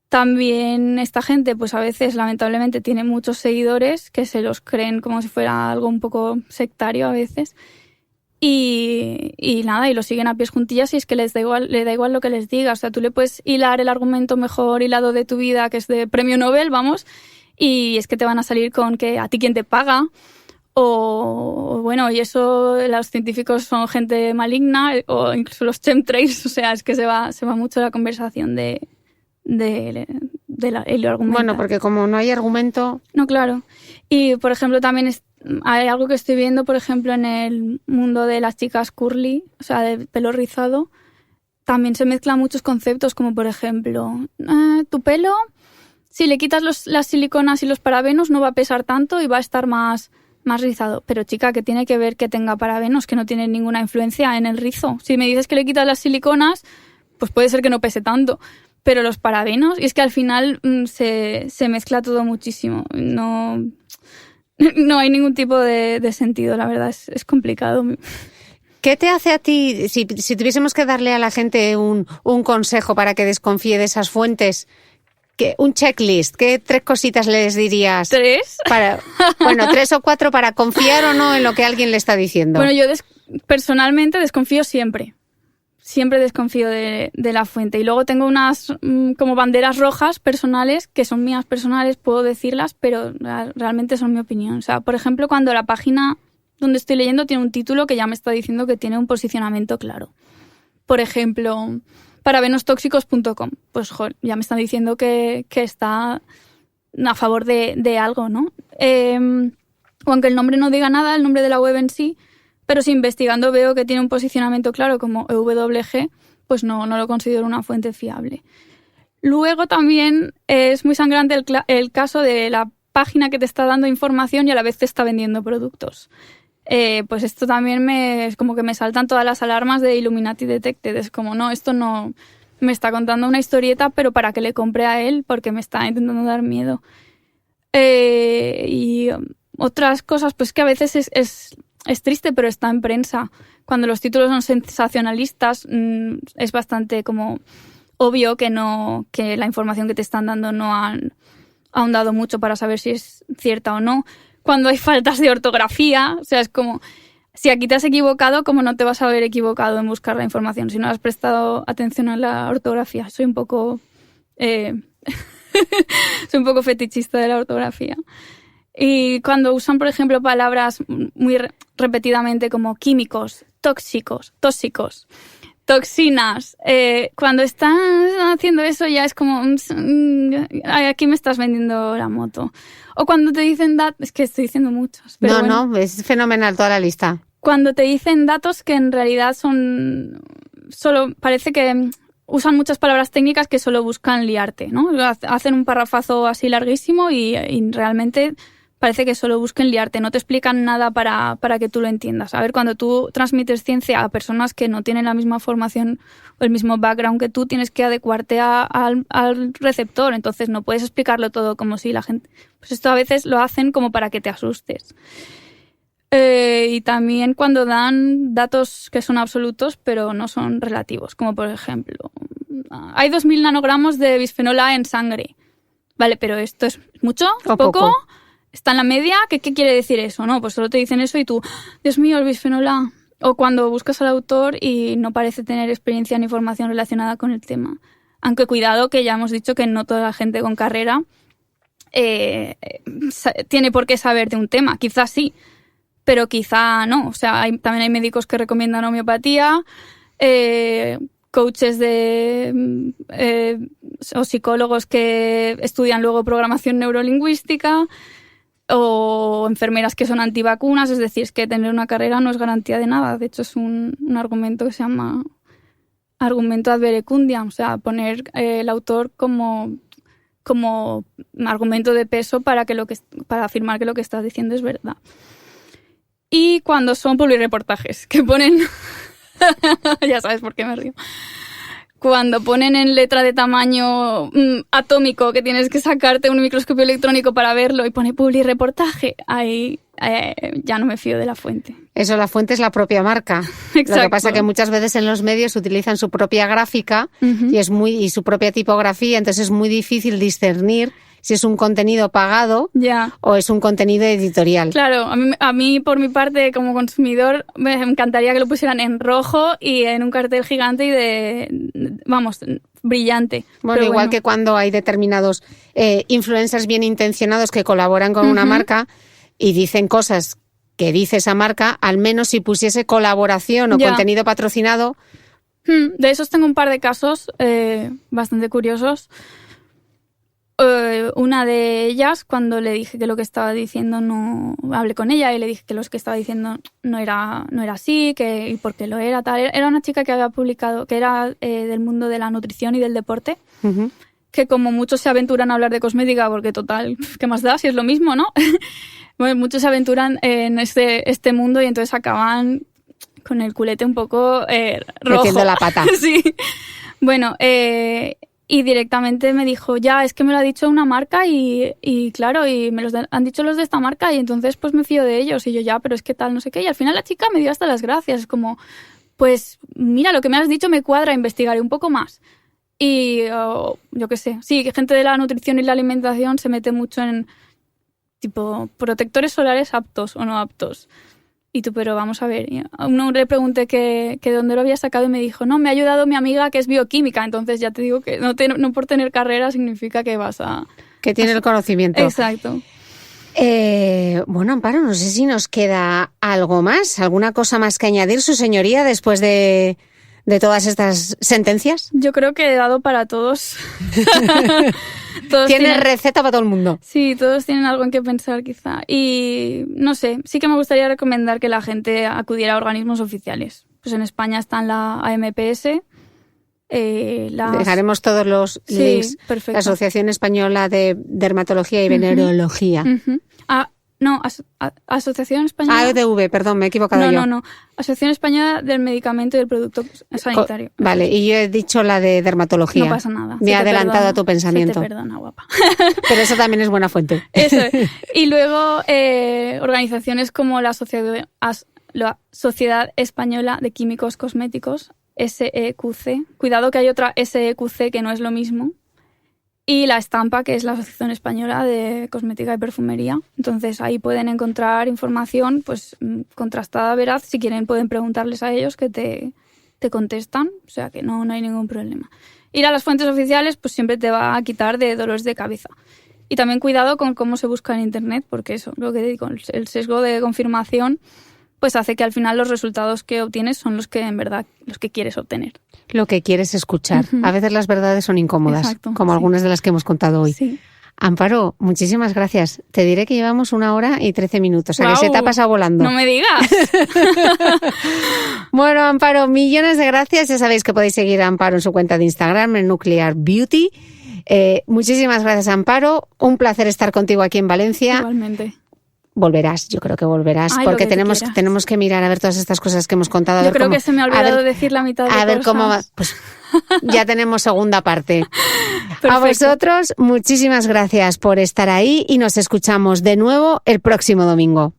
También esta gente, pues a veces, lamentablemente, tiene muchos seguidores que se los creen como si fuera algo un poco sectario a veces. Y nada, y lo siguen a pies juntillas y es que le da igual lo que les diga. O sea, tú le puedes hilar el argumento mejor hilado de tu vida, que es de premio Nobel, vamos, y es que te van a salir con que a ti quién te paga, o bueno, y eso, los científicos son gente maligna, o incluso los chemtrails, o sea, es que se va mucho la conversación del argumento. Bueno, porque como no hay argumento... No, claro. Y, por ejemplo, también hay algo que estoy viendo, por ejemplo, en el mundo de las chicas curly, o sea, de pelo rizado, también se mezclan muchos conceptos, como por ejemplo, tu pelo, si le quitas las siliconas y los parabenos, no va a pesar tanto y va a estar más rizado. Pero chica, ¿qué tiene que ver que tenga parabenos? Que no tiene ninguna influencia en el rizo. Si me dices que le quitas las siliconas, pues puede ser que no pese tanto. Pero los parabenos, y es que al final se mezcla todo muchísimo. No hay ningún tipo de sentido, la verdad, es complicado. ¿Qué te hace a ti, si tuviésemos que darle a la gente un consejo para que desconfíe de esas fuentes, un checklist, ¿qué 3 cositas les dirías? ¿3? 3 o 4 para confiar o no en lo que alguien le está diciendo. Bueno, yo personalmente desconfío siempre. siempre desconfío de la fuente. Y luego tengo unas como banderas rojas personales, que son mías personales, puedo decirlas, pero realmente son mi opinión. O sea, por ejemplo, cuando la página donde estoy leyendo tiene un título que ya me está diciendo que tiene un posicionamiento claro. Por ejemplo, parabenostoxicos.com. Pues ya me están diciendo que está a favor de algo, ¿no? O aunque el nombre no diga nada, el nombre de la web en sí, pero si investigando veo que tiene un posicionamiento claro como EWG, pues no lo considero una fuente fiable. Luego también es muy sangrante el caso de la página que te está dando información y a la vez te está vendiendo productos. Pues esto también es como que me saltan todas las alarmas de Illuminati Detected. Es como, no, esto no me está contando una historieta, pero para que le compre a él porque me está intentando dar miedo. Y otras cosas, pues que a veces es triste, pero está en prensa. Cuando los títulos son sensacionalistas, es bastante como obvio que la información que te están dando no han ahondado mucho para saber si es cierta o no. Cuando hay faltas de ortografía, o sea, es como, si aquí te has equivocado, ¿cómo no te vas a haber equivocado en buscar la información si no has prestado atención a la ortografía? Soy un poco fetichista de la ortografía. Y cuando usan, por ejemplo, palabras muy repetidamente como químicos, tóxicos, toxinas, cuando están haciendo eso ya es como, aquí me estás vendiendo la moto. O cuando te dicen es que estoy diciendo muchos. Pero no, es fenomenal toda la lista. Cuando te dicen datos que en realidad parece que usan muchas palabras técnicas que solo buscan liarte, ¿no? Hacen un parrafazo así larguísimo y realmente parece que solo busquen liarte, no te explican nada para que tú lo entiendas. A ver, cuando tú transmites ciencia a personas que no tienen la misma formación o el mismo background que tú, tienes que adecuarte al receptor, entonces no puedes explicarlo todo como si la gente... Pues esto a veces lo hacen como para que te asustes. Y también cuando dan datos que son absolutos pero no son relativos, como por ejemplo, hay 2.000 nanogramos de bisfenol A en sangre. Vale, pero ¿esto es mucho? ¿O poco? ¿Está en la media? ¿Qué quiere decir eso? No, pues solo te dicen eso y tú, Dios mío, el bisfenol A. O cuando buscas al autor y no parece tener experiencia ni formación relacionada con el tema. Aunque cuidado, que ya hemos dicho que no toda la gente con carrera tiene por qué saber de un tema. Quizás sí, pero quizá no. O sea, también hay médicos que recomiendan homeopatía, coaches o psicólogos que estudian luego programación neurolingüística, o enfermeras que son antivacunas. Es decir, es que tener una carrera no es garantía de nada. De hecho, es un argumento que se llama argumento ad verecundiam, o sea, poner el autor como argumento de peso para afirmar que lo que estás diciendo es verdad. Y cuando son publireportajes, que ponen... ya sabes por qué me río. Cuando ponen en letra de tamaño atómico que tienes que sacarte un microscopio electrónico para verlo y pone publireportaje, ahí ya no me fío de la fuente. Eso, la fuente es la propia marca. Exacto. Lo que pasa es que muchas veces en los medios utilizan su propia gráfica y su propia tipografía, entonces es muy difícil discernir si es un contenido pagado o es un contenido editorial. Claro, a mí por mi parte como consumidor me encantaría que lo pusieran en rojo y en un cartel gigante brillante. Bueno, igual que cuando hay determinados influencers bien intencionados que colaboran con una marca y dicen cosas que dice esa marca, al menos si pusiese colaboración o contenido patrocinado. De esos tengo un par de casos bastante curiosos. Una de ellas, cuando le dije que lo que estaba diciendo no... Hablé con ella y le dije que lo que estaba diciendo no era así, y por qué lo era, tal. Era una chica que había publicado, que era del mundo de la nutrición y del deporte, que como muchos se aventuran a hablar de cosmética, porque total, ¿qué más da si es lo mismo, no? Bueno, muchos se aventuran en este mundo y entonces acaban con el culete un poco rojo. Metiendo la pata. Sí. Bueno, y directamente me dijo, es que me lo ha dicho una marca y claro, y me han dicho los de esta marca y entonces pues me fío de ellos. Y yo pero es que tal, no sé qué. Y al final la chica me dio hasta las gracias. Es como, pues mira, lo que me has dicho me cuadra, investigaré un poco más. Y yo qué sé, sí, que gente de la nutrición y la alimentación se mete mucho en tipo protectores solares aptos o no aptos. Y tú, pero vamos a ver. Y a uno le pregunté que dónde lo había sacado y me dijo, no, me ha ayudado mi amiga que es bioquímica. Entonces ya te digo que no por tener carrera significa que vas a... Que tiene el conocimiento. Exacto. Bueno, Amparo, no sé si nos queda algo más, alguna cosa más que añadir, su señoría, después de todas estas sentencias. Yo creo que he dado para todos. Tiene receta para todo el mundo. Sí, todos tienen algo en que pensar quizá. Y no sé, sí que me gustaría recomendar que la gente acudiera a organismos oficiales. Pues en España están la AMPS. Dejaremos todos los links. Perfecto. La Asociación Española de Dermatología y Venerología. Asociación Española... AEDV, perdón, me he equivocado yo. No. Asociación Española del Medicamento y del Producto Sanitario. Vale, y yo he dicho la de dermatología. No pasa nada. Me he adelantado a tu pensamiento. Se te perdona, guapa. Pero eso también es buena fuente. Eso es. Y luego organizaciones como la Sociedad Española de Químicos Cosméticos, SEQC. Cuidado que hay otra SEQC que no es lo mismo. Y la Estampa, que es la Asociación Española de Cosmética y Perfumería. Entonces ahí pueden encontrar información pues contrastada, veraz. Si quieren pueden preguntarles a ellos que te contestan. O sea que no hay ningún problema. Ir a las fuentes oficiales pues siempre te va a quitar de dolores de cabeza. Y también cuidado con cómo se busca en Internet, porque eso, lo que digo, el sesgo de confirmación pues hace que al final los resultados que obtienes son los que en verdad los que quieres obtener. Lo que quieres escuchar. Uh-huh. A veces las verdades son incómodas, exacto, como algunas de las que hemos contado hoy. Sí. Amparo, muchísimas gracias. Te diré que llevamos 1 hora y 13 minutos, o sea, que se te ha pasado volando. ¡No me digas! Bueno, Amparo, millones de gracias. Ya sabéis que podéis seguir a Amparo en su cuenta de Instagram, en Nuclear Beauty. Muchísimas gracias, Amparo. Un placer estar contigo aquí en Valencia. Igualmente. Volverás, yo creo que volverás, porque tenemos que mirar a ver todas estas cosas que hemos contado. Yo creo que se me ha olvidado decir la mitad de cosas. A ver cómo va. Pues ya tenemos segunda parte. A vosotros, muchísimas gracias por estar ahí y nos escuchamos de nuevo el próximo domingo.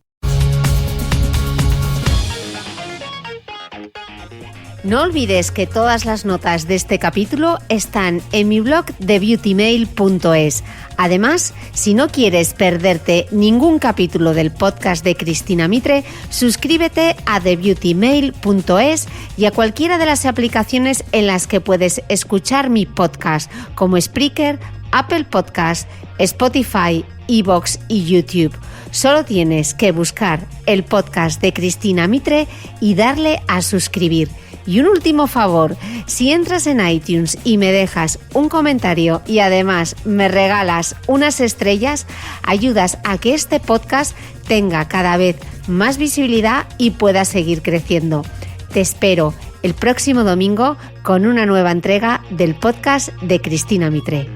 No olvides que todas las notas de este capítulo están en mi blog de beautymail.es. Además, si no quieres perderte ningún capítulo del podcast de Cristina Mitre, suscríbete a thebeautymail.es y a cualquiera de las aplicaciones en las que puedes escuchar mi podcast, como Spreaker, Apple Podcast, Spotify, iVoox y YouTube. Solo tienes que buscar el podcast de Cristina Mitre y darle a suscribir. Y un último favor, si entras en iTunes y me dejas un comentario y además me regalas unas estrellas, ayudas a que este podcast tenga cada vez más visibilidad y pueda seguir creciendo. Te espero el próximo domingo con una nueva entrega del podcast de Cristina Mitre.